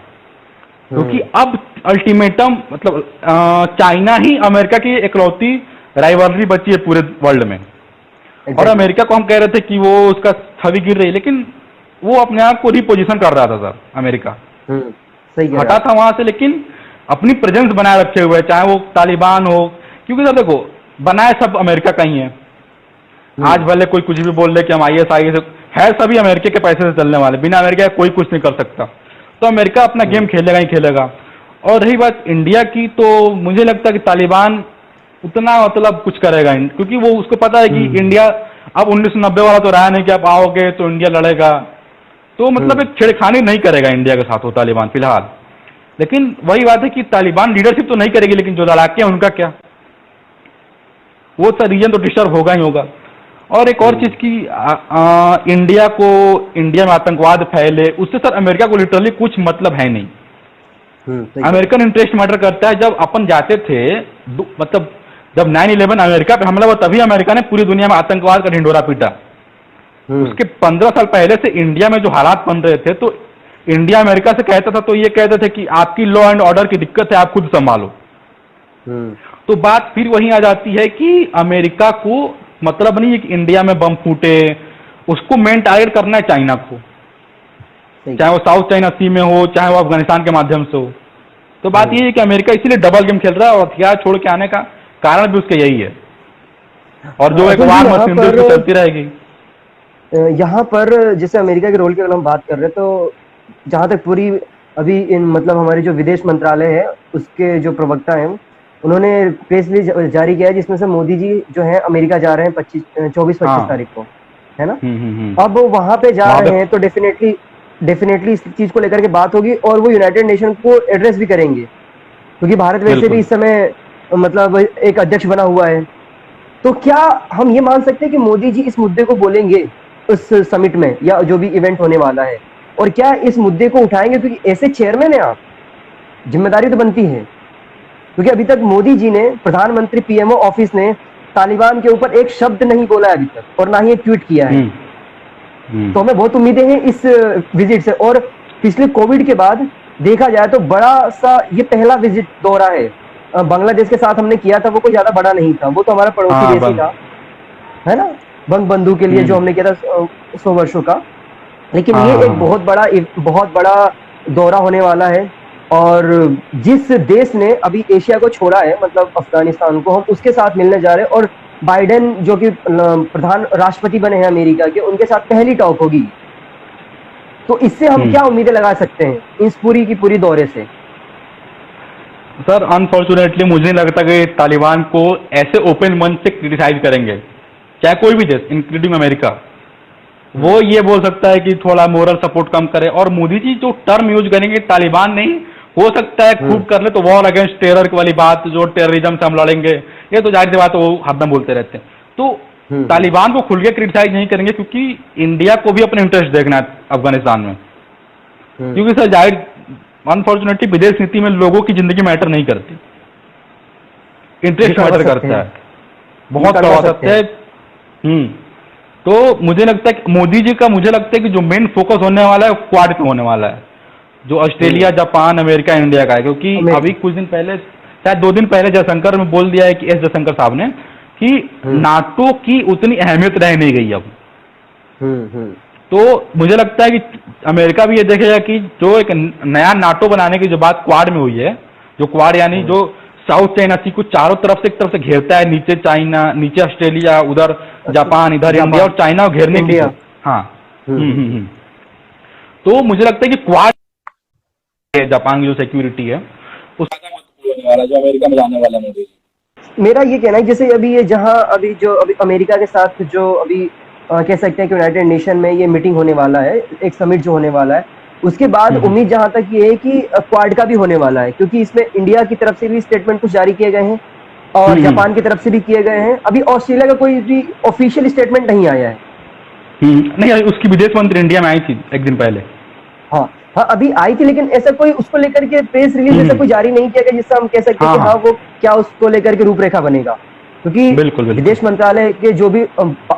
क्योंकि अब अल्टीमेटम मतलब चाइना ही अमेरिका की इकलौती राइवलरी बची है पूरे वर्ल्ड में। और अमेरिका को हम कह रहे थे कि वो उसका छवि गिर रही है, लेकिन वो अपने आप को रिपोजिशन कर रहा था सर, अमेरिका सही हटा था वहां से, लेकिन अपनी प्रेजेंस बनाए रखे हुए, चाहे वो तालिबान हो, क्योंकि सर देखो बनाए सब अमेरिका का ही है। आज भले कोई कुछ भी बोल ले कि हम ISIS है, सभी अमेरिका के पैसे से चलने वाले, बिना अमेरिका कोई कुछ नहीं कर सकता। तो अमेरिका अपना गेम खेलेगा ही खेलेगा। और रही बात इंडिया की, तो मुझे लगता है कि तालिबान उतना मतलब कुछ करेगा, क्योंकि वो उसको पता है कि इंडिया अब 1990 वाला तो रहा नहीं कि आप आओगे तो इंडिया लड़ेगा, तो मतलब एक छेड़खानी नहीं करेगा इंडिया के साथ वो तालिबान फिलहाल। लेकिन वही बात है कि तालिबान लीडरशिप तो नहीं करेगी, लेकिन जो लड़ाके हैं उनका क्या, वो सर रीजन तो डिस्टर्ब होगा ही होगा। और एक और चीज की इंडिया में आतंकवाद फैले, उससे सर अमेरिका को लिटरली कुछ मतलब है नहीं। अमेरिकन इंटरेस्ट मैटर करता है। जब अपन जाते थे, मतलब जब 9/11 अमेरिका पे हमला हुआ, तभी अमेरिका ने पूरी दुनिया में आतंकवाद का ढिंढोरा पीटा। उसके 15 साल पहले से इंडिया में जो हालात बन रहे थे, तो इंडिया अमेरिका से कहता था, तो ये कहते थे कि आपकी लॉ एंड ऑर्डर की दिक्कत है, आप खुद संभालो। तो बात फिर वही आ जाती है कि अमेरिका को मतलब नहीं है कि इंडिया में बम फूटे, उसको मेन टारगेट करना है चाइना को, चाहे वो साउथ चाइना सी में हो, चाहे वो अफगानिस्तान के माध्यम से हो। तो बात ये है कि अमेरिका इसीलिए डबल गेम खेल रहा है, और हथियार छोड़ के आने का कारण भी उसका यही है। और जो एक वार मशीन चलती रहेगी। यहाँ पर जैसे अमेरिका के रोल की अगर हम बात कर रहे हैं, तो जहां तक पूरी अभी इन मतलब हमारे जो विदेश मंत्रालय है उसके जो प्रवक्ता हैं, उन्होंने प्रेस रिलीज जारी किया है, जिसमें से मोदी जी जो है अमेरिका जा रहे हैं 24-25 तारीख को, है ना। अब वहां पे जा रहे हैं तो डेफिनेटली इस चीज को लेकर के बात होगी, और वो यूनाइटेड नेशन को एड्रेस भी करेंगे, क्योंकि भारत वैसे भी इस समय मतलब एक अध्यक्ष बना हुआ है। तो क्या हम ये मान सकते हैं कि मोदी जी इस मुद्दे को बोलेंगे उस समिट में, या जो भी इवेंट होने वाला है, और क्या इस मुद्दे को उठाएंगे? क्योंकि ऐसे चेयरमैन है आप, जिम्मेदारी तो बनती है। क्योंकि अभी तक मोदी जी ने, प्रधानमंत्री PMO ऑफिस ने तालिबान के ऊपर एक शब्द नहीं बोला है अभी तक, और ना ही एक ट्वीट किया है। तो हमें बहुत उम्मीदें हैं इस विजिट से। और पिछले कोविड के बाद देखा जाए तो बड़ा सा ये पहला विजिट दौरा है। बांग्लादेश के साथ हमने किया था, वो कोई ज्यादा बड़ा नहीं था, वो तो हमारा पड़ोसी देश ही था, है ना, बंग बंधु के लिए जो हमने किया था 100 वर्षों का। लेकिन ये एक बहुत बड़ा दौरा होने वाला है। और जिस देश ने अभी एशिया को छोड़ा है, मतलब अफगानिस्तान को, हम उसके साथ मिलने जा रहे हैं। और बाइडेन जो कि प्रधान राष्ट्रपति बने हैं अमेरिका के, उनके साथ पहली टॉक होगी। तो इससे हम क्या उम्मीदें लगा सकते हैं इस पूरी की पूरी दौरे से? सर अनफॉर्चुनेटली मुझे नहीं लगता कि तालिबान को ऐसे ओपन मंच से क्रिटिसाइज करेंगे, चाहे कोई भी देश इंक्लूडिंग अमेरिका। वो ये बोल सकता है कि थोड़ा मोरल सपोर्ट कम करे, और मोदी जी जो टर्म यूज करेंगे तालिबान नहीं, हो सकता है खूब कर ले तो वॉर अगेंस्ट टेरर वाली बात, जो टेररिज्म से हम लड़ेंगे, ये तो जाहिर सी बात है, वो हरदम बोलते रहते हैं। तो तालिबान को खुल के क्रिटिसाइज नहीं करेंगे, क्योंकि इंडिया को भी अपने इंटरेस्ट देखना है अफगानिस्तान में। क्योंकि सर जाहिर अनफॉर्चुनेटली विदेश नीति में लोगों की जिंदगी मैटर नहीं करती, इंटरेस्ट मैटर करता है, बहुत करवा सकते हैं। तो मुझे लगता है मोदी जी का, मुझे लगता है कि जो मेन फोकस होने वाला है क्वाड पे होने वाला है, जो ऑस्ट्रेलिया, जापान, अमेरिका, इंडिया का है। क्योंकि अभी कुछ दिन पहले, शायद 2 दिन पहले जयशंकर में बोल दिया है कि एस जयशंकर साहब ने कि नाटो की उतनी अहमियत रह नहीं गई अब। तो मुझे लगता है कि अमेरिका भी ये देखेगा कि जो एक नया नाटो बनाने की जो बात क्वाड में हुई है, जो क्वाड यानी जो साउथ चाइना सी को चारों तरफ से एक तरफ से घेरता है, नीचे चाइना, नीचे ऑस्ट्रेलिया, उधर जापान, इधर इंडिया, और चाइना को घेरने के लिए। हाँ। तो मुझे लगता है कि क्वाड जापान की जो सिक्योरिटी है वाला जो अमेरिका में जाने वाला मोदी। मेरा ये कहना है, जैसे अभी ये जहां अभी जो अभी अमेरिका के साथ जो अभी कह सकते हैं कि यूनाइटेड नेशन में ये मीटिंग होने वाला है, एक समिट जो होने वाला है, उसके बाद उम्मीद जहां तक ये है कि क्वाड का भी होने वाला है, क्योंकि इसमें इंडिया की तरफ से भी स्टेटमेंट कुछ जारी किए गए हैं और जापान की तरफ से भी किए गए हैं। अभी ऑस्ट्रेलिया का कोई भी ऑफिशियल स्टेटमेंट नहीं आया है। नहीं, उसकी विदेश मंत्री इंडिया में आई थी एक दिन पहले। हाँ हाँ, अभी आई थी, लेकिन ऐसा कोई उसको लेकर के प्रेस रिलीज ऐसा कोई जारी नहीं किया गया जिससे हम कह सकते हैं कि हाँ वो क्या उसको लेकर के रूपरेखा बनेगा, क्योंकि बिल्कुल विदेश मंत्रालय के जो भी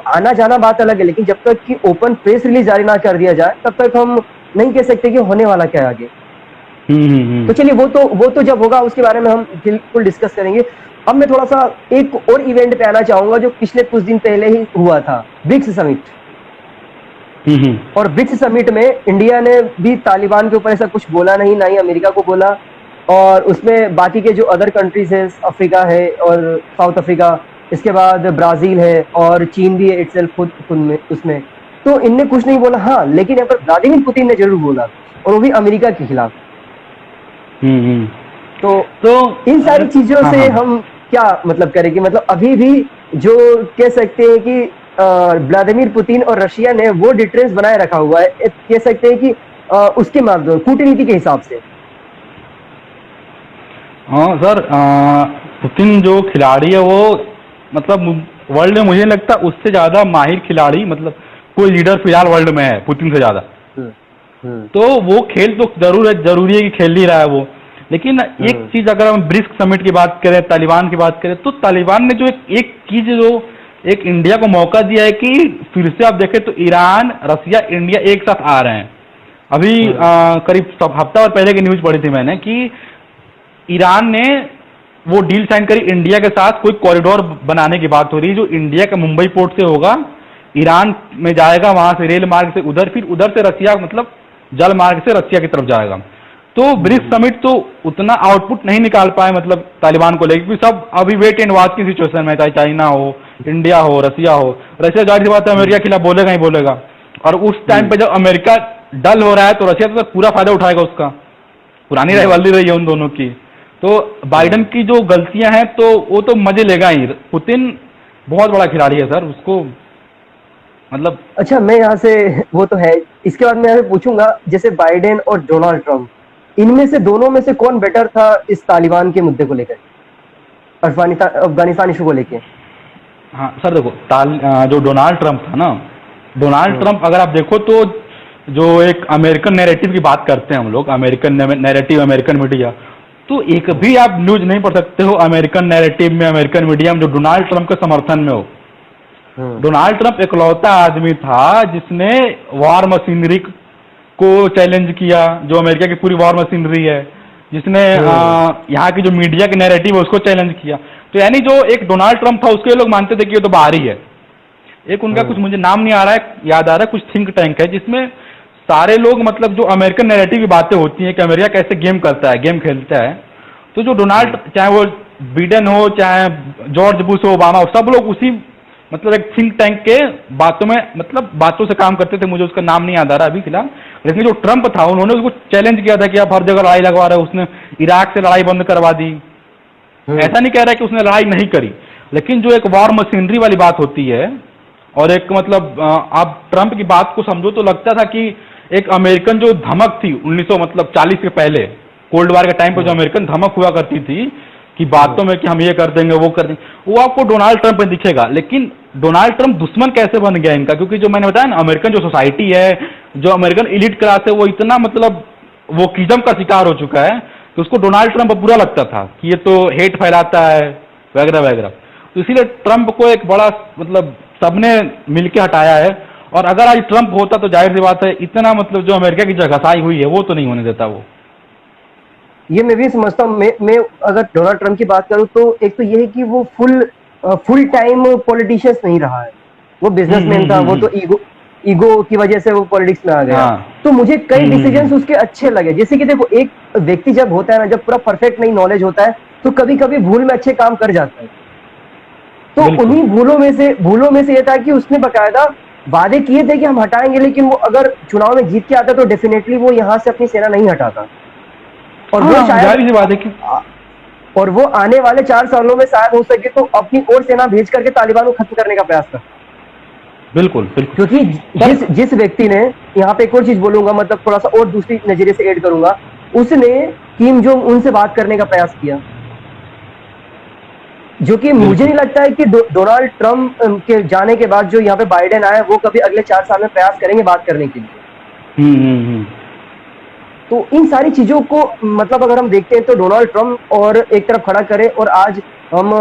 आना जाना बात अलग है, लेकिन जब तक कि ओपन प्रेस रिलीज जारी ना कर दिया जाए तब तक हम नहीं कह सकते कि होने वाला क्या है आगे। तो चलिए वो तो जब होगा उसके बारे में हम बिल्कुल डिस्कस करेंगे। अब मैं थोड़ा सा एक और इवेंट पे आना चाहूंगा जो पिछले कुछ दिन पहले ही हुआ था, ब्रिक्स समिट। और ब्रिक्स समिट में इंडिया ने भी तालिबान के ऊपर ऐसा कुछ बोला नहीं, ना ही अमेरिका को बोला, और उसमें बाकी के जो अदर कंट्रीज है, अफ्रीका है और साउथ अफ्रीका, इसके बाद ब्राजील है और चीन भी है इटसेल्फ खुद में उसमें, तो इनने कुछ नहीं बोला। हाँ, लेकिन यहाँ पर व्लादिमीर पुतिन ने जरूर बोला, और वो भी अमेरिका के खिलाफ। तो इन सारी चीजों से हम क्या मतलब करें कि मतलब अभी भी जो कह सकते हैं कि व्लादिमीर पुतिन और रशिया ने वो डिटरेंस बनाए रखा हुआ है, कह सकते हैं कि उसके माध्यम कूटनीति के हिसाब से। हाँ सर, पुतिन जो खिलाड़ी है वो मतलब वर्ल्ड में मुझे लगता है उससे ज्यादा माहिर खिलाड़ी मतलब कोई लीडर फिलहाल वर्ल्ड में है पुतिन से ज्यादा। तो वो खेल तो जरूरी है कि खेल ही रहा है वो, लेकिन एक चीज अगर हम ब्रिक्स समिट की बात करें, तालिबान की बात करें, तो तालिबान ने जो एक चीज जो एक इंडिया को मौका दिया है कि फिर से आप देखें तो ईरान, रसिया, इंडिया एक साथ आ रहे हैं। अभी करीब हफ्ता और पहले की न्यूज पढ़ी थी मैंने कि ईरान ने वो डील साइन करी इंडिया के साथ, कोई कॉरिडोर बनाने की बात हो रही है जो इंडिया के मुंबई पोर्ट से होगा, ईरान में जाएगा, वहां से रेल मार्ग से उधर, फिर उधर से रसिया मतलब जल मार्ग से रसिया की तरफ जाएगा। तो ब्रिक्स समिट तो उतना आउटपुट नहीं निकाल पाए मतलब तालिबान को लेकर, क्योंकि सब अभी वेट एंड वॉच की सिचुएशन में, चाहे चाइना हो, इंडिया हो, रसिया हो। रसिया जाहिर सी बात है अमेरिका के खिलाफ बोलेगा ही बोलेगा, और उस टाइम पे जब अमेरिका डल हो रहा है तो रसिया तो पूरा फायदा उठाएगा उसका। पुरानी राइवलरी रही है उन दोनों की। तो बाइडेन की जो गलतियां हैं तो वो तो मजे लेगा ही। पुतिन बहुत बड़ा खिलाड़ी है सर, उसको मतलब। अच्छा, मैं यहाँ से वो तो है, इसके बाद मैं यहाँ पूछूंगा जैसे बाइडेन और डोनाल्ड ट्रंप, इनमें से दोनों में से कौन बेटर था इस तालिबान के मुद्दे को लेकर, अफगानिस्तान इशू को लेकर? हाँ सर देखो, जो डोनाल्ड ट्रंप था ना, डोनाल्ड ट्रंप अगर आप देखो तो जो एक अमेरिकन नैरेटिव की बात करते हैं हम लोग, अमेरिकन नैरेटिव, अमेरिकन मीडिया, तो एक भी आप न्यूज नहीं पढ़ सकते हो अमेरिकन नैरेटिव में, अमेरिकन मीडिया में जो डोनाल्ड ट्रंप के समर्थन में हो। डोनाल्ड ट्रंप इकलौता आदमी था जिसने वॉर मशीनरी को चैलेंज किया, जो अमेरिका की पूरी वॉर मशीनरी है, जिसने यहाँ की जो मीडिया की नैरेटिव है उसको चैलेंज किया। तो यानी जो एक डोनाल्ड ट्रंप था उसके लोग मानते थे कि ये तो बाहरी है। एक उनका कुछ मुझे नाम नहीं आ रहा है, याद आ रहा है, कुछ थिंक टैंक है जिसमें सारे लोग मतलब जो अमेरिकन नैरेटिव की बातें होती हैं कि अमेरिका कैसे गेम करता है, गेम खेलता है, तो जो डोनाल्ड, चाहे वो बिडेन हो, चाहे जॉर्ज बुश हो, ओबामा हो, सब लोग उसी मतलब एक थिंक टैंक के बातों में मतलब बातों से काम करते थे। मुझे उसका नाम नहीं याद आ रहा अभी फिलहाल, लेकिन जो ट्रंप था उन्होंने उसको चैलेंज किया था कि आप हर जगह लड़ाई लगवा रहे हो। उसने इराक से लड़ाई बंद करवा दी। ऐसा नहीं कह रहा कि उसने लड़ाई नहीं करी, लेकिन जो एक वॉर मशीनरी वाली बात होती है, और एक मतलब आप ट्रंप की बात को समझो तो लगता था कि एक अमेरिकन जो धमक थी 1940 के पहले कोल्ड वॉर के टाइम पर जो अमेरिकन धमक हुआ करती थी कि बातों में कि हम ये कर देंगे वो कर देंगे, वो आपको डोनाल्ड ट्रंप में दिखेगा। लेकिन डोनाल्ड ट्रंप दुश्मन कैसे बन गया इनका, क्योंकि जो मैंने बताया ना, अमेरिकन जो सोसाइटी है, जो अमेरिकन एलिट क्लास है, वो इतना मतलब वो किज्म का शिकार हो चुका है कि उसको डोनाल्ड ट्रंप बुरा लगता था कि ये तो हेट फैलाता है वगैरह वगैरह। तो इसीलिए ट्रंप को एक बड़ा मतलब सबने मिलके हटाया है। और अगर आज ट्रंप होता तो जाहिर सी बात है इतना मतलब जो अमेरिका की जगहसाई हुई है वो तो नहीं होने देता वो। ये मैं भी समझता हूँ। मैं अगर डोनाल्ड ट्रंप की बात करूँ तो एक तो ये है कि वो फुल टाइम पॉलिटिशियंस नहीं रहा है, वो बिजनेसमैन था। वो तो ईगो की वजह से वो पॉलिटिक्स में आ गया। तो मुझे कई डिसीजंस उसके अच्छे लगे, जैसे कि देखो, एक व्यक्ति जब होता है ना, जब पूरा परफेक्ट नहीं नॉलेज होता है तो कभी कभी भूल में अच्छे काम कर जाता है। तो उन्हीं भूलों में से ये था कि उसने बकायदा वादे किए थे कि हम हटाएंगे, लेकिन वो अगर चुनाव में जीत के आता तो डेफिनेटली वो यहाँ से अपनी सेना नहीं हटाता। और वो शायद और वो आने वाले 4 सालों में शायद हो सके तो अपनी और सेना भेज करके तालिबान को खत्म करने का प्रयास कर। बिल्कुल बिल्कुल। क्योंकि जिस व्यक्ति ने, यहाँ पे एक और चीज बोलूंगा, मतलब थोड़ा सा और दूसरी नजरिए से ऐड करूंगा, उसने किम जोंग उन से बात करने का प्रयास किया, जो कि मुझे नहीं लगता है कि डोनाल्ड ट्रंप के जाने के बाद जो यहाँ पे बाइडेन आए वो कभी अगले 4 साल में प्रयास करेंगे बात करने के लिए। तो इन सारी चीजों को मतलब अगर हम देखते हैं तो डोनाल्ड ट्रंप और एक तरफ खड़ा करें और आज हम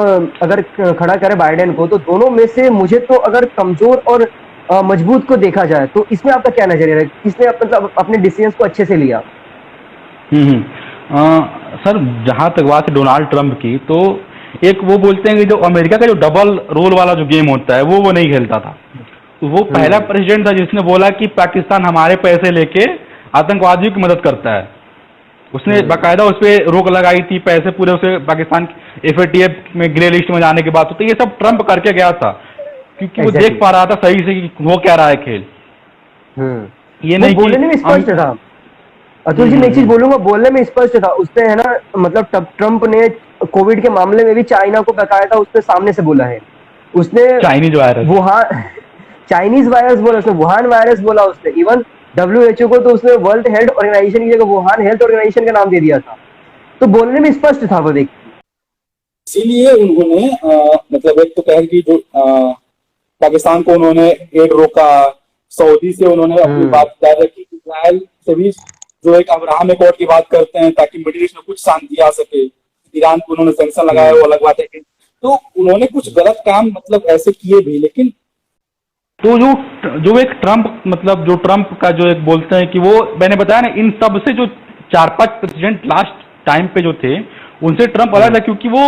अगर खड़ा करें बाइडेन को, तो दोनों में से मुझे तो अगर कमजोर और मजबूत को देखा जाए तो इसमें आपका क्या नजरिया है, किसने मतलब अपने डिसीजन को अच्छे से लिया? सर जहां तक बात है डोनाल्ड ट्रंप की, तो एक वो बोलते हैं कि जो अमेरिका का जो डबल रोल वाला जो गेम होता है वो नहीं खेलता था। तो वो पहला प्रेसिडेंट था जिसने बोला कि पाकिस्तान हमारे पैसे लेके आतंकवादियों की मदद करता है। उसने बाकायदा उस पर रोक लगाई थी, पैसे पूरे उसे पाकिस्तान FATF में ग्रे लिस्ट में जाने के बाद। तो ये सब ट्रंप करके गया था, क्योंकि वो देख पा रहा था सही से कि वो क्या रहा है खेल। ये नहीं बोलने में स्पष्ट था। अतुल जी मैं एक चीज बोलूंगा, बोलने में स्पष्ट था उसने, है ना, मतलब ट्रंप ने कोविड के मामले में भी चाइना को बाकायदा उसने सामने से बोला है। उसने चाइनीज वायरस बोला, उसने वुहान वायरस बोला, उसने इवन WHO को तो उसने वर्ल्ड हेल्थ ऑर्गेनाइजेशन की जगह वुहान हेल्थ ऑर्गेनाइजेशन का नाम दे दिया था। तो बोलने में स्पष्ट था वो व्यक्ति। इसीलिए उन्होंने मतलब एक तो कह कि जो पाकिस्तान को उन्होंने एड रोका, सऊदी से उन्होंने अपनी बात जारी रखी, इजराइल से भी जो एक अब्राहम एकॉर्ड की बात करते हैं ताकि मिडिल ईस्ट में कुछ शांति आ सके। ईरान को उन्होंने सैंक्शन लगाया, वो अलग बात है। तो उन्होंने कुछ गलत काम मतलब ऐसे किए भी, लेकिन तो जो एक ट्रंप, मतलब जो ट्रंप का जो एक बोलते हैं कि वो मैंने बताया ना, इन सब से जो 4-5 प्रेसिडेंट लास्ट टाइम पे जो थे उनसे ट्रंप अलग है, क्योंकि वो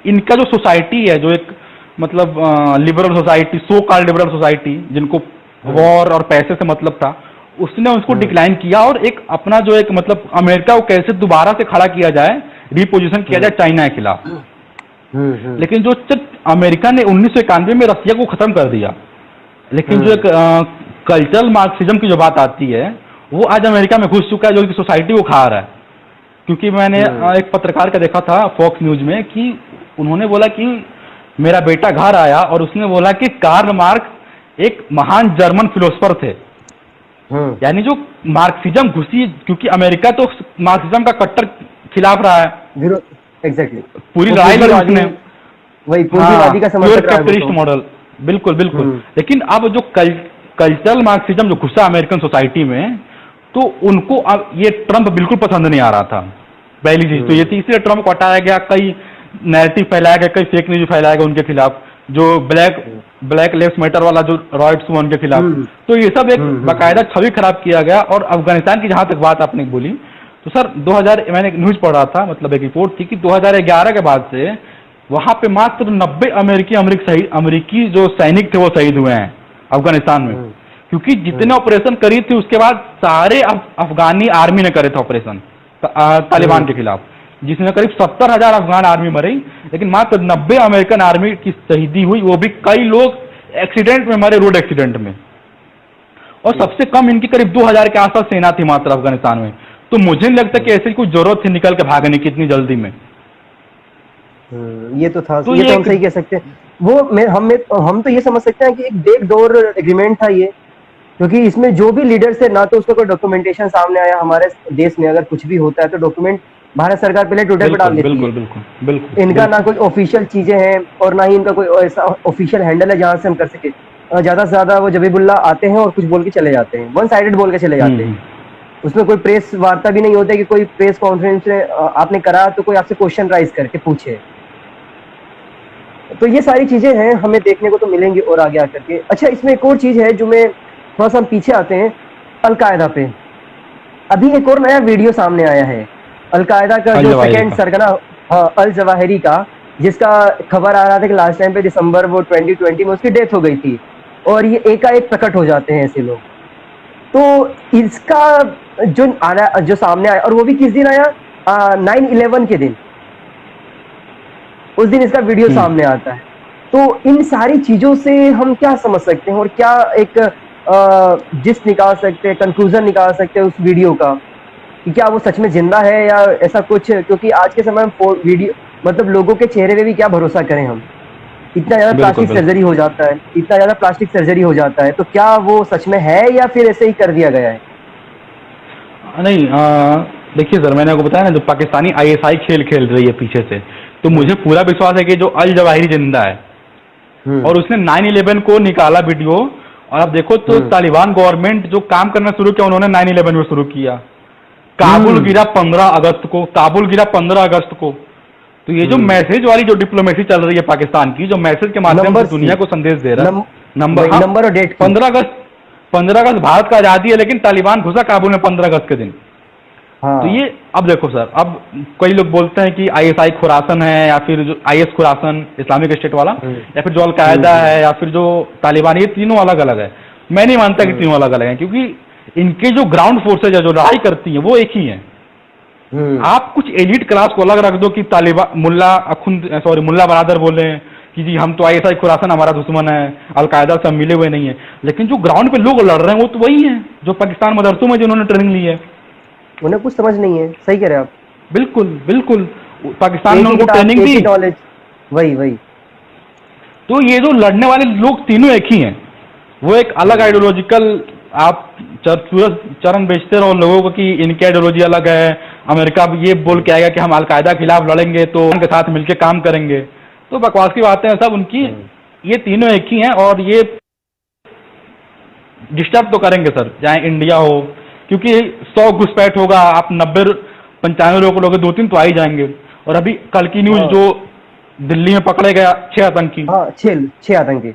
इनका जो सोसाइटी है, जो एक मतलब liberal society, so called liberal society, जिनको वॉर और पैसे से मतलब था, उसने उसको डिक्लाइन किया और एक अपना जो एक मतलब अमेरिका को कैसे दोबारा से खड़ा किया जाए, रिपोजिशन किया जाए चाइना के खिलाफ। लेकिन जो अमेरिका ने 1991 में रसिया को खत्म कर दिया, लेकिन जो एक कल्चरल मार्क्सिज्म की जो बात आती है वो आज अमेरिका में घुस चुका है, जो कि सोसाइटी को खा रहा है। क्योंकि मैंने एक पत्रकार का देखा था फॉक्स न्यूज में कि उन्होंने बोला कि मेरा बेटा घर आया और उसने बोला कि कार्ल मार्क्स एक महान जर्मन फिलोसफर थे। यानी जो मार्क्सिज्म घुसी, क्योंकि अमेरिका तो मार्क्सिज्म का कट्टर खिलाफ रहा है। एग्जैक्टली पूरी लड़ाई लड़ी उसने, वही पूंजीवादी का समर्थक रहा है, कैपिटलिस्ट मॉडल। बिल्कुल बिल्कुल। लेकिन अब जो कल्चरल मार्क्सिज्म जो घुसा अमेरिकन सोसाइटी में, तो उनको अब ये ट्रंप बिल्कुल पसंद नहीं आ रहा था। पहली चीज तो ये थी, इसलिए ट्रंप को हटाया गया, कई नैरेटिव फैलाया गया, कई फेक न्यूज फैलाया गया उनके खिलाफ, जो ब्लैक लाइव्स मैटर वाला जो रॉयट्स हुआ उनके खिलाफ। तो ये सब एक बाकायदा छवि खराब किया गया। और अफगानिस्तान की जहां तक बात आपने बोली, तो सर 2000 मैंने एक न्यूज पढ़ रहा था, मतलब एक रिपोर्ट थी कि 2011 के बाद से वहां पे मात्र 90 अमेरिकी जो सैनिक थे वो शहीद हुए हैं अफगानिस्तान में। क्योंकि जितने ऑपरेशन करी थी उसके बाद सारे अफगानी आर्मी ने करे थे ऑपरेशन तालिबान के खिलाफ, जिसमें करीब 70,000 अफगान आर्मी मरी, लेकिन मात्र 90 अमेरिकन आर्मी की शहीदी हुई, वो भी कई लोग एक्सीडेंट में मरे, रोड एक्सीडेंट में। और सबसे कम इनकी करीब 2000 के आसपास सेना थी मात्र अफगानिस्तान में। तो मुझे नहीं लगता कि ऐसी कोई जरूरत थी निकल के भागने की इतनी जल्दी में। ये तो था, तो ये तो हम सही कह सकते हैं। वो हम तो ये समझ सकते हैं कि एक बैकडोर एग्रीमेंट था ये, क्योंकि इसमें जो भी लीडर्स थे ना तो उसका कोई डॉक्यूमेंटेशन सामने आया। हमारे देश में अगर कुछ भी होता है तो डॉक्यूमेंट भारत सरकार पहले ट्विटर पे डाल देती है। बिल्कुल। इनका ना कोई ऑफिशियल चीजें हैं और ना ही इनका कोई ऐसा ऑफिशियल हैंडल है जहां से हम कर सके। ज्यादा से ज्यादा वो जबीबुल्ला आते हैं और कुछ बोल के चले जाते हैं, वन साइडेड बोल के चले जाते हैं। उसमें कोई प्रेस वार्ता भी नहीं होता कि कोई प्रेस कॉन्फ्रेंस आपने करा तो कोई आपसे क्वेश्चन राइज करके पूछे। तो ये सारी चीजें हैं, हमें देखने को तो मिलेंगी और आगे आकर के। अच्छा, इसमें एक और चीज है जो मैं थोड़ा सा हम पीछे आते हैं, अलकायदा पे। अभी एक और नया वीडियो सामने आया है अलकायदा का, जो सेकंड सरगना अल जवाहिरी का, जिसका खबर आ रहा था कि लास्ट टाइम पे दिसंबर वो 2020 में उसकी डेथ हो गई थी, और ये एकाएक प्रकट हो जाते हैं ऐसे लोग। तो इसका जो सामने आया, और वो भी किस दिन आया, 9/11 के दिन, उस दिन इसका वीडियो सामने आता है। तो इन सारी चीजों से हम क्या समझ सकते हैं और क्या एक जिस निकाल सकते हैं, कंक्लूजन निकाल सकते हैं उस वीडियो का, कि क्या वो सच में जिंदा है या ऐसा कुछ। क्योंकि आज के समय में वीडियो मतलब लोगों के चेहरे पे भी क्या भरोसा करें हम, इतना ज्यादा प्लास्टिक सर्जरी हो जाता है, इतना ज्यादा प्लास्टिक सर्जरी हो जाता है, तो क्या वो सच में है या फिर ऐसे ही कर दिया गया है? नहीं, देखिए सर, मैंने आपको बताया ना, जो पाकिस्तानी आईएसआई खेल खेल रही है पीछे से, तो मुझे पूरा विश्वास है कि जो अल जवाहिरी जिंदा है और उसने 9/11 को निकाला वीडियो, और आप देखो तो तालिबान गवर्नमेंट जो काम करना शुरू किया उन्होंने 9/11 में शुरू किया। काबुल गिरा 15 अगस्त को, काबुल गिरा 15 अगस्त को। तो ये जो मैसेज वाली जो डिप्लोमेसी चल रही है पाकिस्तान की, जो मैसेज के माध्यम से दुनिया को संदेश दे रहा है, नंबर और डेट 15 अगस्त भारत का आजादी है, लेकिन तालिबान घुसा काबुल में 15 अगस्त के दिन। हाँ। तो ये अब देखो सर, अब कई लोग बोलते हैं कि आईएसआई खुरासन है, या फिर जो आईएस खुरासन इस्लामिक स्टेट वाला, या फिर जो अलकायदा है, या फिर जो तालिबान, ये तीनों अलग अलग है। मैं नहीं मानता कि तीनों अलग अलग हैं, क्योंकि इनके जो ग्राउंड फोर्सेज है जो लड़ाई करती हैं वो एक ही हैं। आप कुछ एलिट क्लास को अलग रख दो कि तालिबान मुल्ला बरादर बोले कि जी हम तो आईएसआई खुरासन हमारा दुश्मन है, अलकायदा से हम मिले हुए नहीं है, लेकिन जो ग्राउंड पे लोग लड़ रहे हैं वो तो वही है जो पाकिस्तान मदरसों में जिन्होंने ट्रेनिंग ली है। उन्हें कुछ समझ नहीं है। सही कह रहे हैं आप। बिल्कुल बिल्कुल, पाकिस्तान ने उनको ट्रेनिंग दी, वही। तो ये जो लड़ने वाले लोग तीनों एक ही हैं। वो एक अलग आइडियोलॉजिकल, आप चरण बेचते रहो लोगों को कि इनकी आइडियोलॉजी अलग है, अमेरिका ये बोल के आएगा कि हम अलकायदा के खिलाफ लड़ेंगे तो उनके साथ मिलकर काम करेंगे, तो बकवास की बातें हैं सब उनकी। ये तीनों एक ही हैं और ये डिस्टर्ब तो करेंगे सर, चाहे इंडिया हो, क्योंकि 100 घुसपैठ होगा, आप 90-95 लोगों को लोगे, 2-3 तो आ ही जाएंगे। और अभी कल की न्यूज जो दिल्ली में पकड़े गया 6 आतंकी, 6 आतंकी,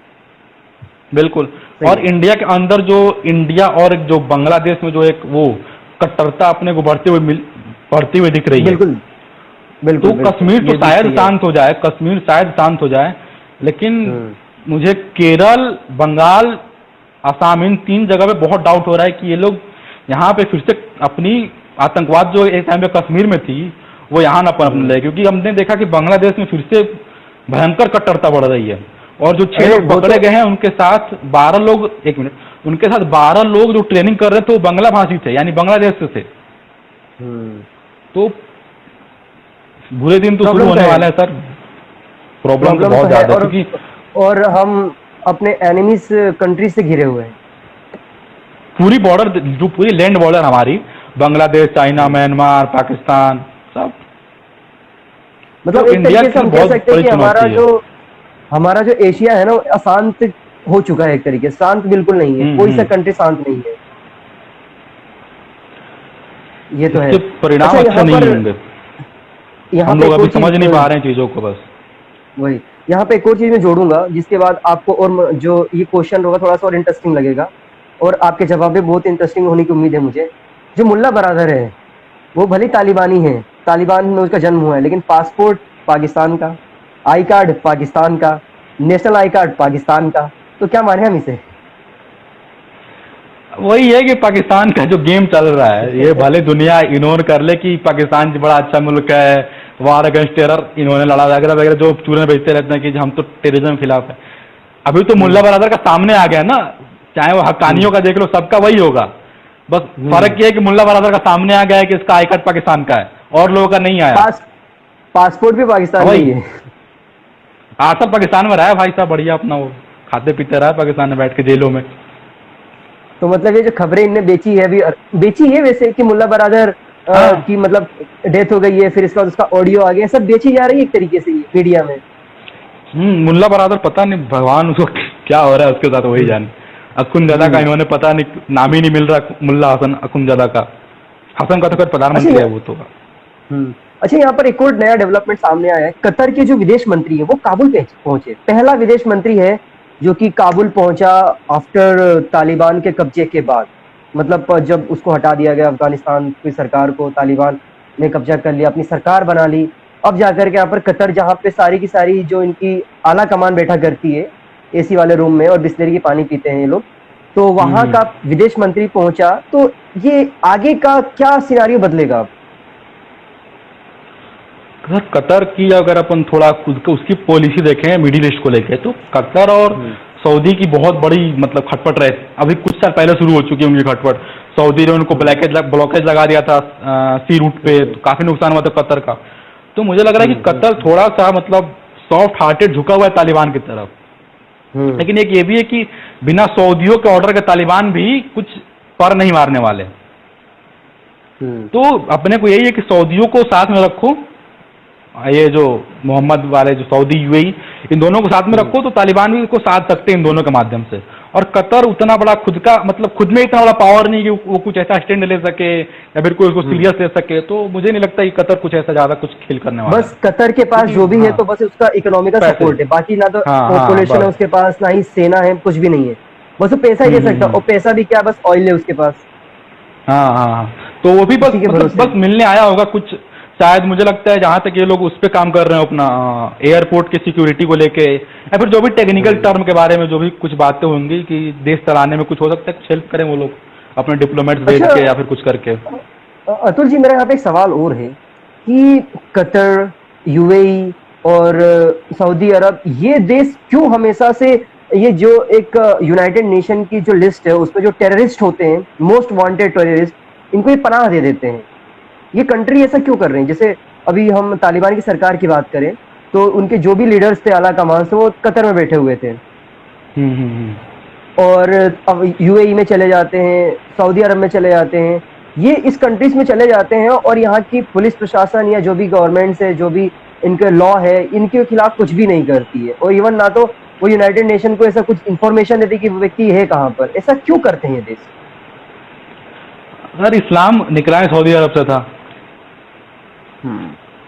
बिल्कुल। और इंडिया के अंदर जो इंडिया और जो बांग्लादेश में जो एक वो कट्टरता अपने को बढ़ती हुई दिख रही है। बिल्कुल बिल्कुल। तो कश्मीर तो शायद शांत हो जाए, कश्मीर शायद शांत हो जाए, लेकिन मुझे केरल, बंगाल, असम, इन 3 जगह पे बहुत डाउट हो रहा है कि ये लोग यहाँ पे फिर से अपनी आतंकवाद जो एक टाइम पे कश्मीर में थी वो यहाँ ना पनपने लगे, क्योंकि हमने देखा कि बांग्लादेश में फिर से भयंकर कट्टरता बढ़ रही है। और जो 6 लोग पकड़े गए हैं उनके साथ 12 लोग, एक मिनट, उनके साथ 12 लोग जो ट्रेनिंग कर रहे थे वो बांग्ला भाषी थे, यानी बांग्लादेश से थे। तो बुरे दिन तो शुरू होने वाले हैं सर, प्रॉब्लम तो बहुत ज्यादा, क्योंकि और हम अपने एनिमीज कंट्री से घिरे हुए हैं। पूरी बॉर्डर, जो पूरी लैंड बॉर्डर हमारी, बांग्लादेश, चाइना, म्यांमार, पाकिस्तान, सब, मतलब एक तरीके से हम कह सकते हैं कि हमारा जो एशिया है ना अशांत हो चुका है, एक तरीके से शांत बिल्कुल नहीं है, कोई सा कंट्री शांत नहीं है। ये तो है, परिणाम अच्छे नहीं होंगे, हम लोग अभी समझ नहीं पा रहे हैं चीजों को। बस वही, यहाँ पे एक और चीज मैं जोड़ूंगा जिसके बाद आपको और जो ये क्वेश्चन होगा थोड़ा सा और इंटरेस्टिंग लगेगा, और आपके जवाब भी बहुत इंटरेस्टिंग होने की उम्मीद है मुझे। जो मुल्ला बरादर है वो भले तालिबानी है, तालिबान में उसका जन्म हुआ है, लेकिन पासपोर्ट पाकिस्तान का, आई कार्ड पाकिस्तान का, नेशनल आई कार्ड पाकिस्तान का, तो क्या माने हम इसे? वही है कि पाकिस्तान का जो गेम चल रहा है, ये भले दुनिया इग्नोर कर ले कि पाकिस्तान बड़ा अच्छा मुल्क है, वार अगेंस्ट टेरर इन्होंने लड़ा वगैरह वगैरह, जो चूरन बेचते रहते हैं कि हम तो टेररिज्म के खिलाफ है। अभी तो मुल्ला बरादर का सामने आ गया ना, चाहे वो हक्कानियों का देख लो, सबका वही होगा। बस फर्क ये है कि मुल्ला बरादर का सामने आ गया है कि इसका आई कार्ड पाकिस्तान का है और लोगों का नहीं आया। पासपोर्ट भी पाकिस्तान में ही है। सब पाकिस्तान में रहा है भाई साहब, बढ़िया अपना वो खाते पीते रहा है पाकिस्तान में बैठ के जेलों में। तो मतलब ये जो खबरें इनने बेची है वैसे कि मुल्ला बरादर की मतलब डेथ हो गई है, फिर इसके बाद उसका ऑडियो आ गया, सब बेची जा रही है एक तरीके से मीडिया में। मुल्ला बरादर पता नहीं भगवान उसको क्या हो रहा है उसके साथ, वही जाने। अखुनजादा का इन्होंने पता नहीं नाम ही नहीं मिल रहा, मुल्ला हसन अखुनजादा का। हसन का तो फिर प्रधानमंत्री है वो तो। अच्छा, यहाँ पर एक और नया डेवलपमेंट सामने आया है। कतर के जो विदेश मंत्री है वो काबुल पे पहुंचे, पहला विदेश मंत्री है जो कि काबुल पहुंचा आफ्टर तालिबान के कब्जे के बाद, मतलब जब उसको हटा दिया गया अफगानिस्तान की सरकार को, तालिबान ने कब्जा कर लिया, अपनी सरकार बना ली। अब जाकर के यहाँ पर कतर, जहाँ पे सारी की सारी जो इनकी आला कमान बैठा करती है एसी वाले रूम में और बिस्लेरी की पानी पीते हैं ये लोग, तो वहां का विदेश मंत्री पहुंचा, तो ये आगे का क्या सिनारियो बदलेगा अब? कतर की अगर अपन थोड़ा उसकी पॉलिसी देखें मिडिल ईस्ट को लेके, तो कतर और सऊदी की बहुत बड़ी मतलब खटपट रहे। अभी कुछ साल पहले शुरू हो चुकी है उनकी खटपट। सऊदी ने उनको ब्लॉकेज लगा दिया था सी रूट पे, तो काफी नुकसान हुआ था कतर का। तो मुझे लग रहा है कि कतर थोड़ा सा मतलब सॉफ्ट हार्टेड झुका हुआ है तालिबान की तरफ, लेकिन एक ये भी है कि बिना सऊदियों के ऑर्डर के तालिबान भी कुछ पर नहीं मारने वाले। तो अपने को यही है कि सऊदियों को साथ में रखो, ये जो मोहम्मद वाले जो सऊदी यूएई, इन दोनों को साथ में रखो तो तालिबान भी को साथ सकते हैं इन दोनों के माध्यम से। और कतर उतना बड़ा खुद का मतलब खुद में इतना बड़ा पावर नहीं कि वो कुछ ऐसा स्टैंड ले सके या फिर कोई उसको सीरियस ले सके, तो मुझे नहीं लगता कि कतर कुछ ऐसा ज्यादा कुछ खेल करने वाला। बस कतर के पास जो भी है तो बस उसका इकोनॉमिकल सपोर्ट है, बाकी ना तो पॉपुलेशन है उसके पास, ना ही सेना है, कुछ भी नहीं है, बस वो पैसा ही दे सकता। और पैसा भी क्या, बस ऑयल है उसके पास। हाँ, तो वो भी बस मिलने आया होगा कुछ, शायद मुझे लगता है जहां तक ये लोग उस पर काम कर रहे हैं अपना एयरपोर्ट की सिक्योरिटी को लेके, या फिर जो भी टेक्निकल टर्म के बारे में जो भी कुछ बातें होंगी कि देश चलाने में कुछ हो सकता है, कुछ हेल्प करें वो लोग अपने डिप्लोमेट्स भेज के या फिर कुछ करके। अतुल जी, मेरा यहाँ पे एक सवाल और है कि कतर, यूएई और सऊदी अरब, ये देश क्यों हमेशा से ये जो एक यूनाइटेड नेशन की जो लिस्ट है उसमें जो टेररिस्ट होते हैं, मोस्ट वांटेड टेररिस्ट, इनको ये पनाह दे देते हैं? ये कंट्री ऐसा क्यों कर रहे हैं? जैसे अभी हम तालिबान की सरकार की बात करें तो उनके जो भी लीडर्स थे आला कमान से, वो कतर में बैठे हुए थे, और अब यूएई में चले जाते हैं, सऊदी अरब में चले जाते हैं, ये इस कंट्रीज में चले जाते हैं और यहाँ की पुलिस प्रशासन या जो भी गवर्नमेंट है, जो भी इनके लॉ है, इनके खिलाफ कुछ भी नहीं करती है। और इवन ना तो वो यूनाइटेड नेशन को ऐसा कुछ इंफॉर्मेशन देती कि वो व्यक्ति है कहाँ पर। ऐसा क्यों करते हैं ये देश? सर, इस्लाम निकला है सऊदी अरब से था,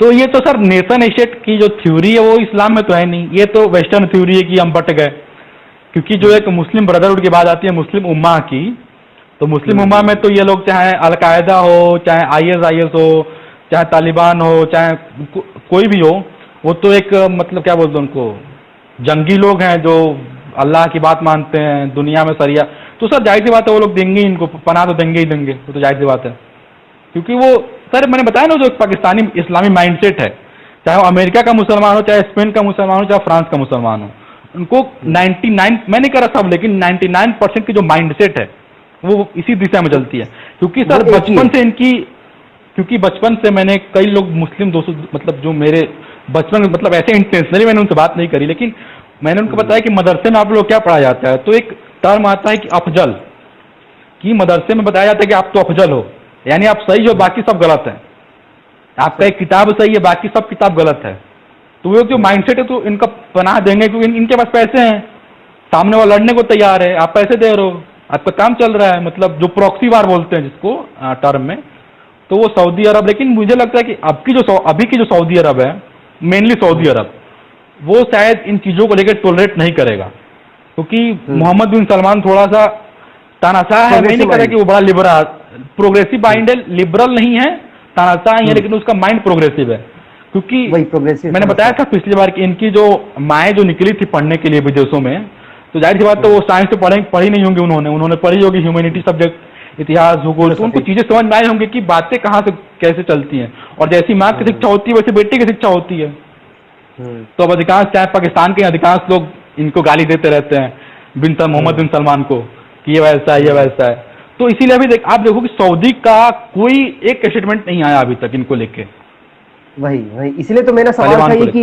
तो ये तो सर नेशन स्टेट की जो थ्योरी है वो इस्लाम में तो है नहीं, ये तो वेस्टर्न थ्योरी है कि हम बट गए। क्योंकि जो एक मुस्लिम ब्रदरहुड की बात आती है मुस्लिम उम्मा की, तो मुस्लिम उम्मा में तो ये लोग चाहे अलकायदा हो, चाहे आईएस हो, चाहे तालिबान हो, चाहे कोई भी हो, वो तो एक मतलब क्या बोलते हैं उनको, जंगी लोग हैं जो अल्लाह की बात मानते हैं, दुनिया में सरिया। तो सर जाहिर सी बात है वो लोग देंगे, इनको पनाह तो देंगे ही देंगे, वो तो जाहिर सी बात है। क्योंकि वो सर मैंने बताया ना, जो पाकिस्तानी इस्लामी माइंडसेट है, चाहे वो अमेरिका का मुसलमान हो, चाहे स्पेन का मुसलमान हो, चाहे फ्रांस का मुसलमान हो, उनको 99, मैं नहीं कह रहा सब, लेकिन 99% की जो माइंडसेट है वो इसी दिशा में चलती है। क्योंकि सर बचपन से मैंने कई लोग मुस्लिम दोस्तों, मतलब जो मेरे बचपन में, मतलब ऐसे इंटेंशनली मैंने उनसे बात नहीं करी, लेकिन मैंने उनको बताया कि मदरसे में आप लोग क्या पढ़ाया जाता है, तो एक टर्म आता है कि अफजल, कि मदरसे में बताया जाता है कि आप तो अफजल हो, यानी आप सही हो, बाकी सब गलत है। आपका एक किताब सही है, बाकी सब किताब गलत है। तो वो जो माइंडसेट है, तो इनका पनाह देंगे क्योंकि इनके पास पैसे हैं, सामने वाला लड़ने को तैयार है, आप पैसे दे रहे हो, आपका काम चल रहा है, मतलब जो प्रॉक्सी वार बोलते हैं जिसको टर्म में, तो वो सऊदी अरब। लेकिन मुझे लगता है कि अभी की जो सऊदी अरब है, मेनली सऊदी अरब, वो शायद इन चीजों को लेकर टॉलरेट नहीं करेगा, क्योंकि मोहम्मद बिन सलमान थोड़ा सा तानाशाह है। मैं नहीं कह रहा कि वो बड़ा लिबरल प्रोग्रेसिव माइंड है, लिबरल नहीं है, तानाशाह ही है, लेकिन उसका माइंड प्रोग्रेसिव है। क्योंकि मैंने बताया था पिछली बार कि इनकी जो माएँ जो निकली थी पढ़ने के लिए विदेशों में, तो जाहिर सी बात तो वो साइंस तो पढ़ी नहीं होंगी, उन्होंने पढ़ी होगी ह्यूमैनिटी सब्जेक्ट, इतिहास, भूगोल, तो उनको चीजें समझ में आई होंगी कि बातें कहाँ से कैसे चलती हैं। और जैसी माँ की शिक्षा होती है वैसे बेटे की शिक्षा होती है। तो अब अधिकांश, चाहे पाकिस्तान के अधिकांश लोग इनको गाली देते रहते हैं मोहम्मद बिन सलमान को कि ये वैसा है, ये वैसा है। तो इसीलिए अभी आप देखो कि सऊदी का कोई एक स्टेटमेंट नहीं आया अभी तक इनको लेके। वही इसलिए तो मेरा सवाल था कि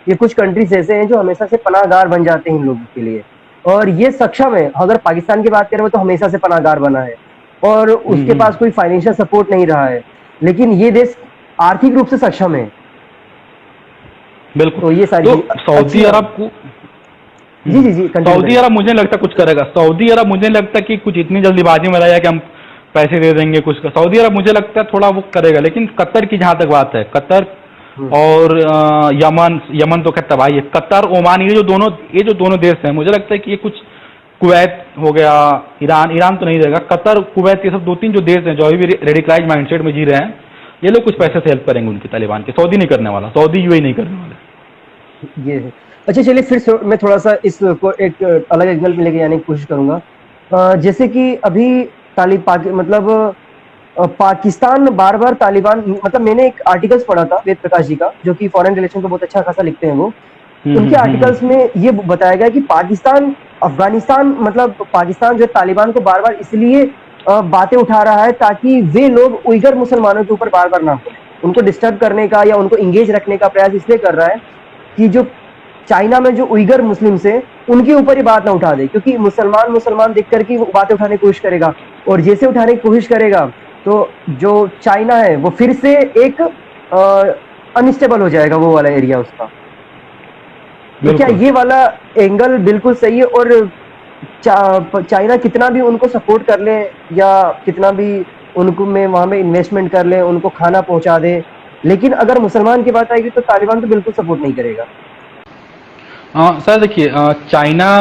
ये कुछ कंट्रीज ऐसे हैं जो हमेशा से पनाहगार बन जाते हैं इन लोगों के लिए, और ये सक्षम है। अगर पाकिस्तान की बात करें तो हमेशा से पनाहगार बना है और उसके पास कोई फाइनेंशियल सपोर्ट नहीं रहा है, लेकिन ये देश आर्थिक रूप से सक्षम है। बिल्कुल। तो ये सारी सऊदी अरब को जी सऊदी अरब मुझे नहीं लगता कुछ करेगा। सऊदी अरब मुझे नहीं लगता कि कुछ इतनी जल्दीबाजी में रहेगा कि हम पैसे दे देंगे कुछ का। सऊदी अरब मुझे लगता है थोड़ा वो करेगा, लेकिन कतर की जहां तक बात है, कतर और यमन तो कहता भाई है, कतर, ओमान, ये जो दोनों देश हैं, मुझे लगता है कि ये कुछ, कुवैत हो गया, ईरान तो नहीं रहेगा, कतर, कुवैत, ये सब 2-3 जो देश हैं जो अभी भी रेडिकलाइज माइंडसेट में जी रहे हैं, ये लोग कुछ पैसे से हेल्प करेंगे उनके तालिबान के। सऊदी नहीं करने वाला, सऊदी यूएई नहीं करने वाला। ये अच्छा, चलिए फिर मैं थोड़ा सा इसको एक अलग एंगल में लेके जाने की कोशिश करूंगा। जैसे कि अभी पाकिस्तान बार बार तालिबान, मतलब मैंने एक आर्टिकल्स पढ़ा था वेद प्रकाश जी का, जो कि फॉरेन रिलेशन को बहुत अच्छा खासा लिखते हैं वो। उनके आर्टिकल्स में ये बताया गया कि पाकिस्तान जो तालिबान को बार बार इसलिए बातें उठा रहा है ताकि वे लोग उइगर मुसलमानों के ऊपर बार बार ना हो, उनको डिस्टर्ब करने का या उनको इंगेज रखने का प्रयास इसलिए कर रहा है कि जो चाइना में जो उइगर मुस्लिम्स हैं उनके ऊपर ही बात ना उठा दे, क्योंकि मुसलमान देख करके वो बातें उठाने की कोशिश करेगा, और जैसे उठाने की कोशिश करेगा तो जो चाइना है वो फिर से एक अनस्टेबल हो जाएगा, वो वाला एरिया उसका। तो क्या ये वाला एंगल बिल्कुल सही है? और चाइना कितना भी उनको सपोर्ट कर ले या कितना भी उनको में वहां में इन्वेस्टमेंट कर ले, उनको खाना पहुंचा दे, लेकिन अगर मुसलमान की बात आएगी तो तालिबान तो बिल्कुल सपोर्ट नहीं करेगा। सर देखिए, चाइना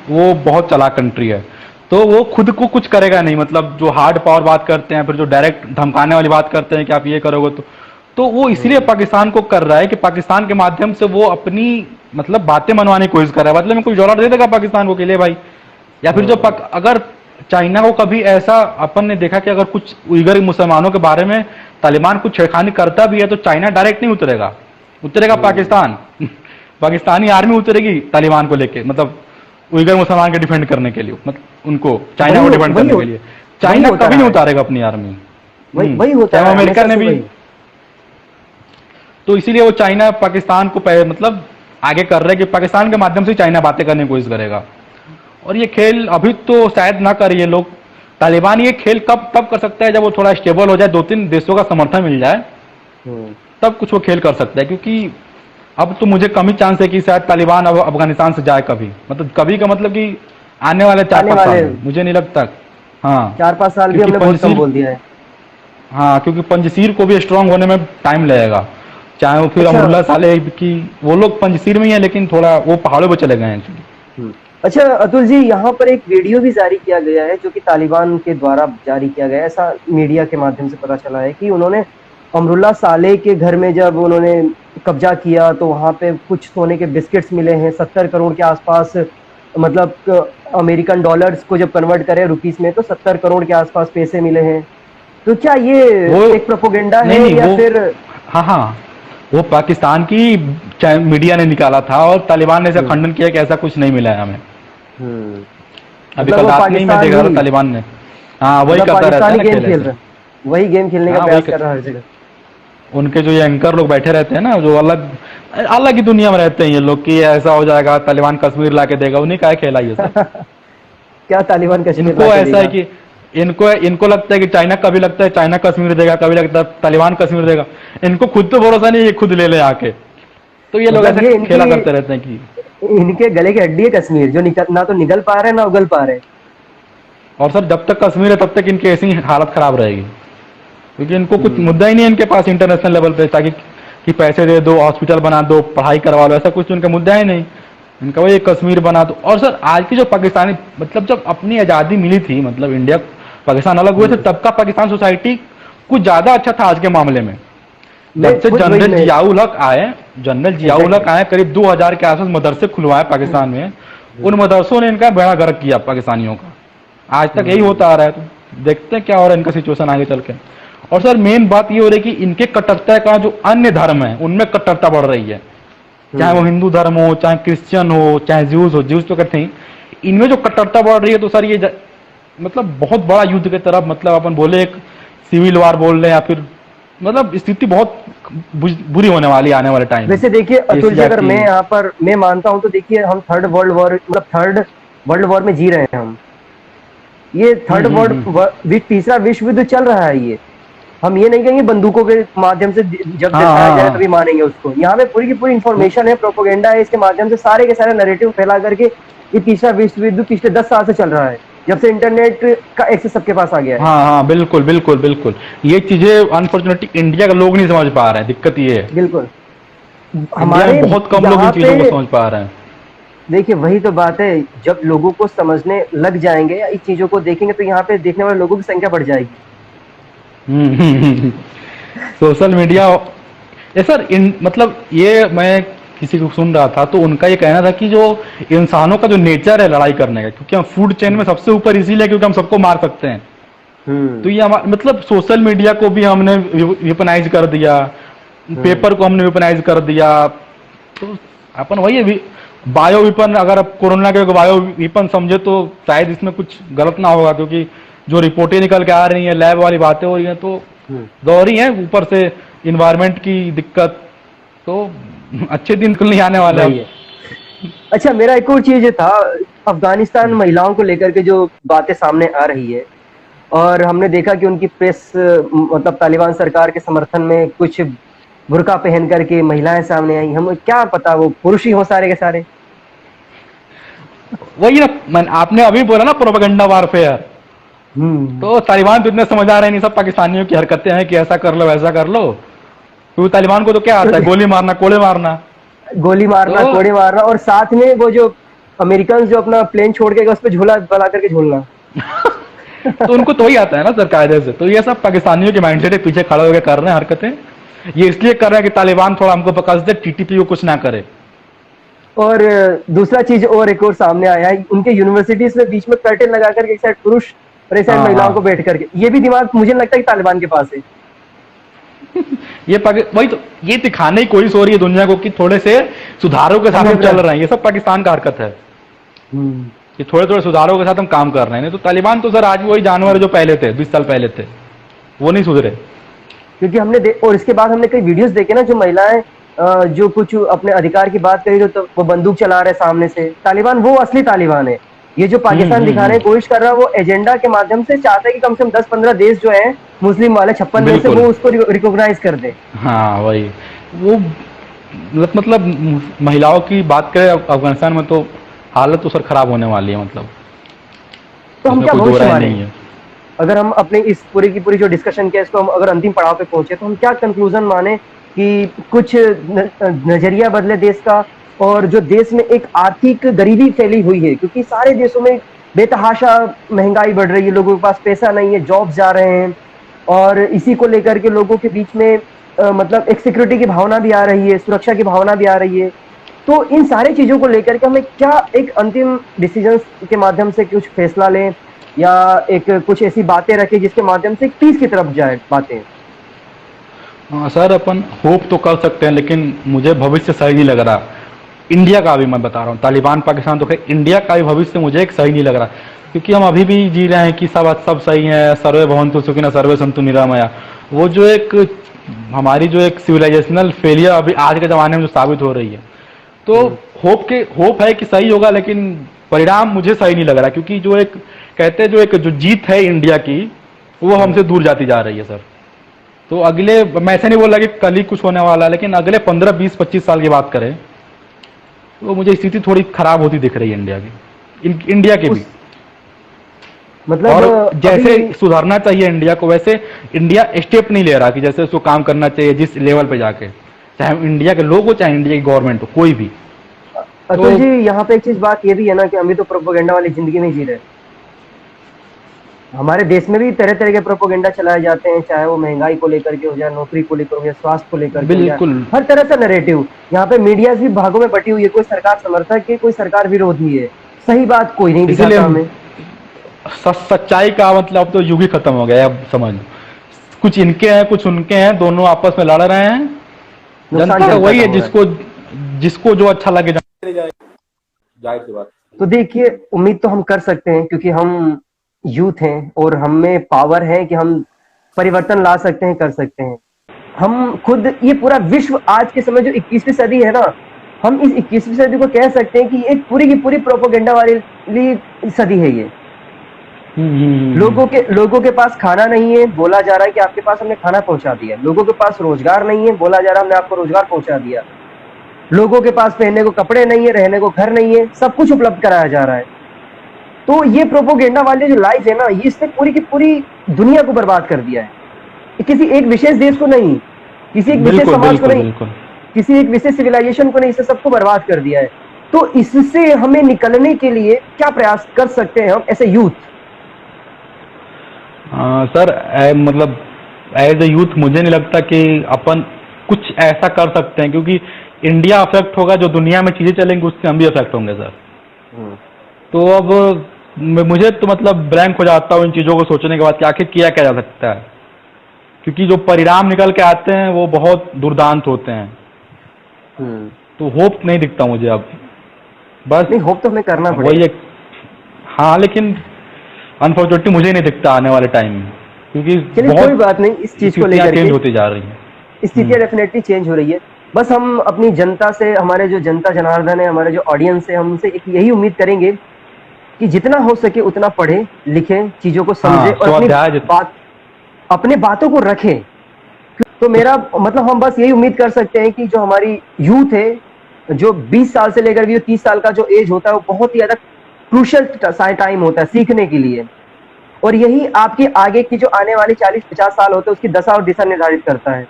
वो बहुत चालाक कंट्री है, तो वो खुद को कुछ करेगा नहीं। मतलब जो हार्ड पावर बात करते हैं, फिर जो डायरेक्ट धमकाने वाली बात करते हैं कि आप ये करोगे तो वो इसलिए पाकिस्तान को कर रहा है कि पाकिस्तान के माध्यम से वो अपनी मतलब बातें मनवाने की कोशिश कर रहा है। मतलब में कुछ डॉलर दे देगा पाकिस्तान को के लिए भाई, या फिर जो अगर चाइना को कभी ऐसा अपन ने देखा कि अगर कुछ उइगर मुसलमानों के बारे में तालिबान कुछ छेड़खानी करता भी है तो चाइना डायरेक्ट नहीं उतरेगा पाकिस्तान पाकिस्तानी आर्मी उतरेगी तालिबान को लेके, मतलब उइगर मुसलमान के डिफेंड करने के लिए, मतलब उनको चाइना को डिफेंड करने के लिए चाइना कभी नहीं उतारेगा अपनी आर्मी। वही होता है, अमेरिका ने भी। तो इसीलिए वो चाइना पाकिस्तान को मतलब आगे कर रहे हैं कि पाकिस्तान के माध्यम से चाइना बातें करने की कोशिश करेगा। और ये खेल अभी तो शायद ना कर ये लोग, तालिबान ये खेल तब कर सकता है जब वो थोड़ा स्टेबल हो जाए, 2-3 देशों का समर्थन मिल जाए, तब कुछ वो खेल कर सकता है। क्योंकि अब तो मुझे कम ही चांस है कि शायद तालिबान अब अफगानिस्तान से जाए कभी, मतलब कभी का मतलब कि आने वाले 4-5 साल, मुझे नहीं लगता। हाँ 4-5 साल भी हमने बहुत कम बोल दिया है। हाँ, क्योंकि पंजशीर को भी स्ट्रांग होने में टाइम लगेगा, चाहे वो फिर अमरुल्ला साले की वो लोग पंजशीर में ही है, लेकिन थोड़ा वो पहाड़ों पे चले गए हैं एक्चुअली। अच्छा अतुल जी, यहाँ पर एक वीडियो भी जारी किया गया है जो कि तालिबान के द्वारा जारी किया गया है, ऐसा मीडिया के माध्यम से पता चला है कि उन्होंने अमरुल्ला साले के घर में जब उन्होंने कब्जा किया तो वहां पे कुछ सोने के बिस्किट्स मिले हैं 70 करोड़ के आसपास, मतलब अमेरिकन डॉलर्स को जब कन्वर्ट करें रुपीस में तो 70 करोड़ के आसपास पैसे मिले हैं। तो क्या ये एक प्रोपोगेंडा है या फिर? हाँ, वो पाकिस्तान की मीडिया ने निकाला था और तालिबान ने इसका खंडन किया कि ऐसा कुछ नहीं मिला है हमें। अभी कल रात में मैं देखा था तालिबान ने, हाँ वही करता रहता है, वही गेम खेलने का प्रयास कर रहा है हर जगह। उनके जो ये एंकर लोग बैठे रहते हैं ना, जो अलग की दुनिया में रहते हैं ये लोग, कि ऐसा हो जाएगा तालिबान कश्मीर ला के देगा, उन्हीं का खेला ये सब। क्या तालिबान कश्मीर? इनको ऐसा है कि इनको लगता है कि चाइना, कभी लगता है चाइना कश्मीर देगा, कभी लगता है तालिबान कश्मीर देगा। इनको खुद तो भरोसा नहीं, ये खुद ले ले आके। तो ये लोग ऐसे खेला करते रहते हैं कि इनके गले की हड्डी है कश्मीर, जो ना तो निकल पा रहे ना उगल पा रहे। और सर जब तक कश्मीर है तब तक इनकी ऐसी हालत खराब रहेगी, क्योंकि इनको कुछ मुद्दा ही नहीं है इनके पास इंटरनेशनल लेवल पे, ताकि कि पैसे दे दो, हॉस्पिटल बना दो, पढ़ाई करवा लो, ऐसा कुछ उनका मुद्दा ही नहीं। इनका वही कश्मीर बना दो। और सर आज की जो पाकिस्तानी, मतलब जब अपनी आज़ादी मिली थी, मतलब इंडिया पाकिस्तान अलग हुए थे, तब का पाकिस्तान सोसाइटी कुछ ज्यादा अच्छा था आज के मामले में। जब से जनरल जियाउल हक आए, करीब 2000 के आसपास मदरसे खुलवाए पाकिस्तान में, उन मदरसों ने इनका बेड़ा गर्क किया पाकिस्तानियों का। आज तक यही होता आ रहा है, तो देखते हैं क्या हो रहा है इनका सिचुएशन आगे चल के। और सर मेन बात ये हो रही है कि इनके कट्टरता का जो अन्य धर्म है उनमें कट्टरता बढ़ रही है, चाहे वो हिंदू धर्म हो, चाहे क्रिश्चियन हो, चाहे ज्यूज हो। ज्यूज तो कहते हैं, इनमें जो कट्टरता बढ़ रही है, तो सर ये मतलब बहुत बड़ा युद्ध की तरफ, मतलब अपन बोले एक सिविल वार बोल रहे हैं, या फिर मतलब स्थिति बहुत बुरी होने वाली आने वाले टाइम। वैसे देखिए अतुल जी, अगर मैं यहाँ पर मैं मानता हूँ तो देखिए हम थर्ड वर्ल्ड वॉर में जी रहे हैं हम। ये तीसरा विश्व युद्ध चल रहा है। ये हम ये नहीं कहेंगे बंदूकों के माध्यम से जब दिखाया जाए तभी मानेंगे उसको। यहाँ पे पूरी की पूरी इंफॉर्मेशन है, प्रोपोगेंडा है, इसके माध्यम से सारे के सारे नैरेटिव फैला करके ये तीसरा विश्व युद्ध पिछले 10 साल से चल रहा है, जब से इंटरनेट का एक्सेस सबके पास आ गया है। हाँ, बिल्कुल ये चीजें अनफॉर्चुनेटली इंडिया के लोग नहीं समझ पा रहे हैं, दिक्कत ये है। बिल्कुल, हमारे बहुत कम लोग इन चीजों को समझ पा रहे हैं। देखिए वही तो बात है, जब लोगों को समझने लग जाएंगे या इस चीजों को देखेंगे तो यहाँ पे देखने वाले लोगों की संख्या बढ़ जाएगी। सोशल मीडिया सर मतलब ये मैं किसी को सुन रहा था तो उनका ये कहना था कि जो इंसानों का जो नेचर है लड़ाई करने का, क्योंकि हम फूड चेन में सबसे ऊपर इसीलिए क्योंकि हम सबको मार सकते हैं। तो ये मतलब सोशल मीडिया को भी हमने वेपनाइज कर दिया, पेपर को हमने वेपनाइज कर दिया। तो अपन वही बायो वेपन, अगर आप कोरोना के बायो वेपन समझे तो शायद इसमें कुछ गलत ना होगा, क्योंकि जो रिपोर्टें निकल के आ रही हैं, लैब वाली बातें हो रही हैं, तो दौर ही है, ऊपर से इन्वायरमेंट की दिक्कत, तो अच्छे दिन नहीं आने वाले हैं। अच्छा, मेरा एक और चीज ये था, अफगानिस्तान महिलाओं को लेकर के जो बातें सामने आ रही है, और हमने देखा कि उनकी प्रेस मतलब तालिबान सरकार के समर्थन में कुछ बुर्का पहन करके महिलाएं सामने आई। हमें क्या पता वो पुरुष ही हो सारे के सारे। वही ना, आपने अभी बोला ना प्रोपेगेंडा वारफेयर, हम्म। तो तालिबान तो इतने समझदार है नहीं, सब पाकिस्तानियों की हरकतें हैं कि ऐसा कर लो वैसा कर लो। क्योंकि तालिबान को तो क्या आता है, गोली मारना, कोड़े मारना। गोली मारना, तो कोड़े मारना, और साथ में वो जो अमेरिकन जो अपना प्लेन छोड़ के गए, उस पर झूला बना करके झूलना। तो उनको तो ही आता है ना सर कायदे से। तो ये सब पाकिस्तानियों के माइंडसेट के पीछे खड़े होकर कर रहे हैं हरकतें। ये इसलिए कर रहे हैं कि तालिबान थोड़ा हमको पकड़ दे, टीटीपी को कुछ ना करे। और दूसरा चीज और एक और सामने आया है, उनके यूनिवर्सिटीज में बीच में कर्टेन लगा करके एक साइड पुरुष और एक साइड हाँ महिलाओं को हाँ। बैठ करके, ये भी दिमाग मुझे नहीं लगता कि तालिबान के पास है। वही तो, ये दिखाने की कोशिश हो रही है दुनिया को कि थोड़े से सुधारों के साथ हम चल रहे हैं। ये सब पाकिस्तान का हरकत है कि थोड़े थोड़े सुधारों के साथ हम काम कर रहे हैं। नहीं तो तालिबान तो सर आज भी वही जानवर है जो पहले थे, 20 साल पहले थे, वो नहीं सुधरे। क्योंकि हमने और इसके बाद हमने कई वीडियोस देखे ना, जो महिलाएं जो कुछ अपने अधिकार की बात करी तो वो बंदूक चला रहे सामने से। तालिबान वो असली तालिबान है। ये जो पाकिस्तान दिखाने की कोशिश कर रहा है, वो एजेंडा के माध्यम से चाहता है कि कम से कम 10-15 देश जो है मुस्लिम वाले 56 में से, वो उसको रिकॉग्नाइज कर दे। हाँ वही, वो मतलब महिलाओं की बात करें अफगानिस्तान में तो हालत तो सर खराब होने वाली है। मतलब तो हम क्या कोई दो भविष्य राय माने? नहीं है। अगर हम अपने इस पूरी की पूरी जो डिस्कशन किया, इसको हम अगर अंतिम पड़ाव पे पहुंचे, तो हम क्या कंक्लूजन माने कि कुछ नजरिया बदले देश का, और जो देश में एक आर्थिक गरीबी फैली हुई है, क्योंकि सारे देशों में बेतहाशा महंगाई बढ़ रही है, लोगों के पास पैसा नहीं है, जॉब जा रहे हैं, और इसी को लेकर के लोगों के बीच में मतलब एक सिक्योरिटी की भावना भी आ रही है, सुरक्षा की भावना भी आ रही है। तो इन सारी चीजों को लेकर के हमें क्या एक अंतिम डिसीजन के माध्यम से कुछ फैसला लें, या एक कुछ ऐसी बातें रखें जिसके माध्यम से पीस की तरफ जाए बातें? हाँ सर, अपन होप तो कर सकते हैं, लेकिन मुझे भविष्य सही नहीं लग रहा। इंडिया का भी मैं बता रहा हूँ, तालिबान पाकिस्तान तो खैर, इंडिया का भी भविष्य मुझे एक सही नहीं लग रहा। क्योंकि हम अभी भी जी रहे हैं कि सब सही है, सर्वे भवन्तु सुखिनः सर्वे सन्तु निरामया। वो जो एक हमारी जो एक सिविलाइजेशनल फेलियर अभी आज के ज़माने में जो साबित हो रही है, तो होप है कि सही होगा, लेकिन परिणाम मुझे सही नहीं लग रहा। क्योंकि जो एक कहते हैं, जो जीत है इंडिया की, वो हमसे दूर जाती जा रही है सर। तो अगले, मैं ऐसे नहीं बोल रहा कि कल ही कुछ होने वाला है, लेकिन अगले 15, 20, 25 साल की बात करें तो मुझे स्थिति थोड़ी खराब होती दिख रही है इंडिया की, इंडिया के भी। मतलब और जैसे सुधारना चाहिए इंडिया को, वैसे इंडिया स्टेप नहीं ले रहा कि जैसे उसको काम करना चाहिए जिस लेवल पे जाके, चाहे इंडिया के लोग हो चाहे इंडिया की गवर्नमेंट हो, कोई भी। अतुल जी, यहाँ पे एक चीज बात ये भी है ना कि हम भी तो प्रोपोगेंडा वाली जिंदगी में जी रहे। हमारे देश में भी तरह तरह के प्रोपोगेंडा चलाए जाते हैं, चाहे वो महंगाई को लेकर के हो जाए, नौकरी को लेकर हो जाए, स्वास्थ्य को लेकर के हो जाए, हर तरह का नैरेटिव। यहाँ पे मीडिया भी भागों में बटी हुई है, कोई सरकार समर्थक है, कोई सरकार विरोधी है, सही बात कोई नहीं दिखाता हमें। सच्चाई का मतलब तो युग ही खत्म हो गया है, अब समझ। कुछ इनके हैं कुछ उनके हैं, दोनों आपस में लड़ रहे हैं। जनता वही है जिसको जो अच्छा लगे जाहिर सी बात। तो देखिए, उम्मीद तो हम कर सकते हैं, क्योंकि हम यूथ हैं और हम में पावर है कि हम परिवर्तन ला सकते हैं, कर सकते हैं। हम खुद, ये पूरा विश्व आज के समय जो 21वीं सदी है ना, हम इस 21वीं सदी को कह सकते हैं कि एक पूरी की पूरी प्रोपोगेंडा वाली सदी है ये। लोगों के पास खाना नहीं है, बोला जा रहा है कि आपके पास हमने खाना पहुंचा दिया। लोगों के पास रोजगार नहीं है, बोला जा रहा है हमने आपको रोजगार पहुंचा दिया। लोगों के पास पहनने को कपड़े नहीं है, रहने को घर नहीं है, सब कुछ उपलब्ध कराया जा रहा है। तो ये प्रोपोगेंडा वाली जो लाइफ है ना, ये इसने पूरी की पूरी दुनिया को बर्बाद कर दिया है। किसी एक विशेष देश को नहीं, किसी एक विशेष समाज को नहीं, किसी एक विशेष सिविलाइजेशन को नहीं, इसे सबको बर्बाद कर दिया है। तो इससे हमें निकलने के लिए क्या प्रयास कर सकते हैं हम ऐसे यूथ? सर मतलब एज ए यूथ मुझे नहीं लगता कि अपन कुछ ऐसा कर सकते हैं, क्योंकि इंडिया अफेक्ट होगा, जो दुनिया में चीजें चलेंगी उससे हम भी अफेक्ट होंगे सर। तो अब मुझे तो मतलब ब्लैंक हो जाता हूँ इन चीजों को सोचने के बाद कि आखिर किया क्या जा सकता है। क्योंकि जो परिणाम निकल के आते हैं वो बहुत दुर्दांत होते हैं। तो होप नहीं दिखता मुझे अब। बस नहीं, होप तो हमें करना पड़ेगा वही एक। हाँ, लेकिन अनफॉर्चुनेटली मुझे नहीं दिखता आने वाले टाइम में, क्योंकि बहुत कोई बात नहीं, इस चीज को लेकर चेंज होती जा रही है। स्थितियाँ डेफिनेटली चेंज हो रही है। बस हम अपनी जनता से, हमारे जो जनता जनार्दन है, हमारे जो ऑडियंस है, हम उनसे एक यही उम्मीद करेंगे कि जितना हो सके उतना पढ़े लिखे, चीजों को समझे और अपने बातों को रखे। तो मेरा मतलब हम बस यही उम्मीद कर सकते हैं कि जो हमारी यूथ है, जो 20 साल से लेकर भी 30 साल का जो एज होता है, वो बहुत ही ज्यादा क्रूशियल टाइम होता है सीखने के लिए, और यही आपके आगे की जो आने वाली 40-50 साल होते हैं उसकी दशा और दिशा निर्धारित करता है।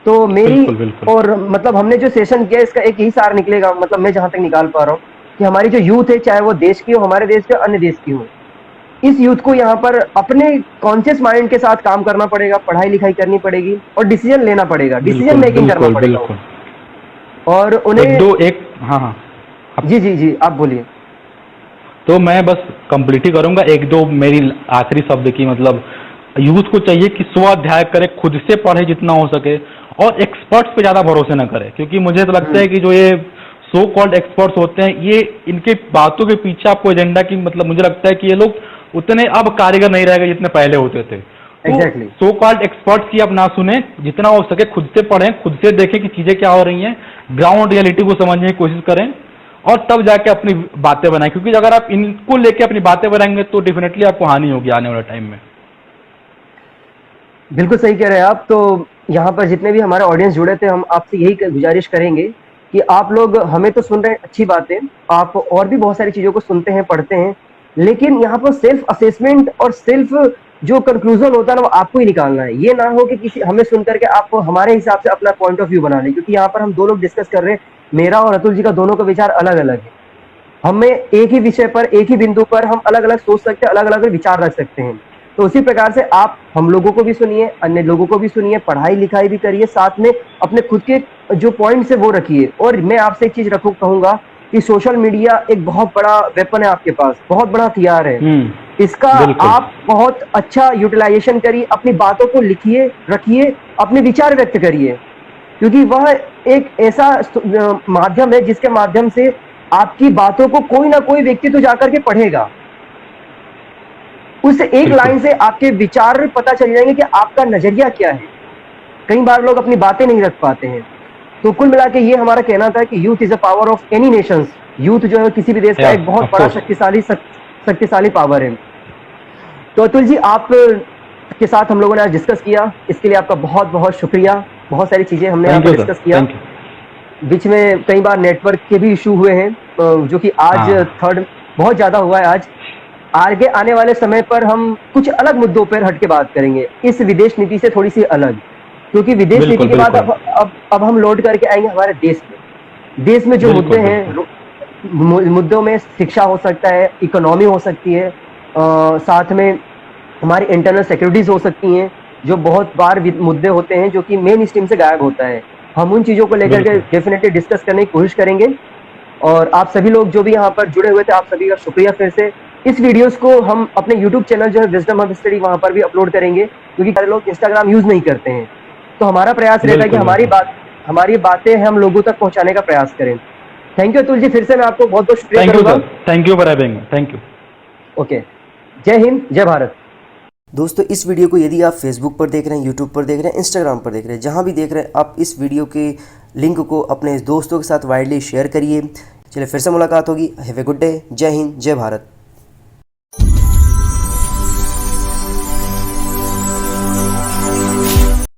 तो मेरी बिल्कुल। और मतलब हमने जो सेशन किया इसका एक यही सार निकलेगा, मतलब मैं जहां तक निकाल पा रहा हूँ कि हमारी जो यूथ है, चाहे वो देश की हो, हमारे देश के अन्य देश की हो, इस यूथ को यहाँ पर अपने कॉन्शियस माइंड के साथ काम करना पड़ेगा, पढ़ाई लिखाई करनी पड़ेगी और डिसीजन लेना पड़ेगा, डिसीजन मेकिंग करना पड़ेगा। और उन्हें हाँ जी आप बोलिए। तो मैं बस कंप्लीट ही करूंगा एक दो मेरी आखिरी शब्द की, मतलब यूथ को चाहिए कि स्वाध्याय करे, खुद से पढ़े जितना हो सके, और एक्सपर्ट्स पे ज्यादा भरोसे न करे, क्योंकि मुझे तो लगता है कि जो ये सो कॉल्ड एक्सपर्ट्स होते हैं, ये इनके बातों के पीछे आपको एजेंडा की, मतलब मुझे लगता है कि ये लोग उतने अब कारीगर नहीं रह गए जितने पहले होते थे। एग्जैक्टली। सो कॉल्ड एक्सपर्ट्स की आप ना सुने, जितना हो सके खुद से पढ़ें, खुद से देखें कि चीजें क्या हो रही हैं, ग्राउंड रियलिटी को समझने की कोशिश करें और तब जाके अपनी बातें बनाएं, क्योंकि अगर आप इनको लेके अपनी बातें बनाएंगे तो डेफिनेटली आपको हानि होगी आने वाले टाइम में। बिल्कुल सही कह रहे हैं आप। तो यहाँ पर जितने भी हमारे ऑडियंस जुड़े थे, हम आपसे यही गुजारिश करेंगे कि आप लोग हमें तो सुन रहे हैं, अच्छी बातें, आप और भी बहुत सारी चीजों को सुनते हैं, पढ़ते हैं, लेकिन यहाँ पर सेल्फ असेसमेंट और सेल्फ जो कंक्लूजन होता है ना, वो आपको ही निकालना है। ये ना हो कि किसी हमें सुन करके आप हमारे हिसाब से अपना पॉइंट ऑफ व्यू बना लें, क्योंकि यहाँ पर हम दो लोग डिस्कस कर रहे हैं, मेरा और अतुल जी का दोनों का विचार अलग अलग है। हमें एक ही विषय पर, एक ही बिंदु पर हम अलग अलग सोच सकते हैं, अलग अलग विचार रख सकते हैं। तो उसी प्रकार से आप हम लोगों को भी सुनिए, अन्य लोगों को भी सुनिए, पढ़ाई लिखाई भी करिए, साथ में अपने खुद के जो पॉइंट्स है वो रखिए। और मैं आपसे एक चीज कहूंगा कि सोशल मीडिया एक बहुत बड़ा वेपन है आपके पास, बहुत बड़ा हथियार है। इसका आप बहुत अच्छा यूटिलाइजेशन करिए, अपनी बातों को लिखिए, रखिए, अपने विचार व्यक्त करिए, क्योंकि वह एक ऐसा माध्यम है जिसके माध्यम से आपकी बातों को कोई ना कोई व्यक्ति तो जाकर के पढ़ेगा। उस एक लाइन से आपके विचार पता चल जाएंगे कि आपका नजरिया क्या है। कई बार लोग अपनी बातें नहीं रख पाते हैं। तो कुल मिला के ये हमारा कहना था कि youth is a power of any Nations. Youth जो है किसी भी देश का एक बहुत बड़ा शक्तिशाली पावर है। तो अतुल जी, आप के साथ हम लोगों ने आज डिस्कस किया, इसके लिए आपका बहुत बहुत शुक्रिया। बहुत सारी चीजें हमने यहाँ पर डिस्कस किया, बीच में कई बार नेटवर्क के भी इशू हुए हैं, जो कि आज थर्ड बहुत ज्यादा हुआ है। आज आगे आने वाले समय पर हम कुछ अलग मुद्दों पर हट के बात करेंगे, इस विदेश नीति से थोड़ी सी अलग, क्योंकि विदेश नीति के बाद अब हम लौट करके आएंगे हमारे देश में। देश में जो मुद्दे हैं, मुद्दों में शिक्षा हो सकता है, इकोनॉमी हो सकती है, साथ में हमारी इंटरनल सिक्योरिटीज हो सकती हैं, जो बहुत बार मुद्दे होते हैं जो कि मेन स्ट्रीम से गायब होता है। हम उन चीजों को लेकर के डेफिनेटली डिस्कस करने की कोशिश करेंगे। और आप सभी लोग जो भी यहाँ पर जुड़े हुए थे, आप सभी का शुक्रिया फिर से। इस वीडियोस को हम अपने यूट्यूब चैनल जो है विजडम हब स्टडी, वहां पर भी अपलोड करेंगे, क्योंकि सारे लोग इंस्टाग्राम यूज नहीं करते हैं। तो हमारा प्रयास रहता है कि हमारी बातें हम लोगों तक पहुंचाने का प्रयास करें। थैंक यू अतुल जी, फिर से मैं आपको बहुत बहुत शुक्रिया करूंगा। Thank you for having me. Thank you. Okay, जय हिंद, जय भारत। दोस्तों, इस वीडियो को यदि आप फेसबुक पर देख रहे हैं, यूट्यूब पर देख रहे हैं, इंस्टाग्राम पर देख रहे हैं, जहां भी देख रहे हैं, आप इस वीडियो के लिंक को अपने दोस्तों के साथ वाइडली शेयर करिए। चलिए फिर से मुलाकात होगी। Have a good day. जय हिंद, जय भारत।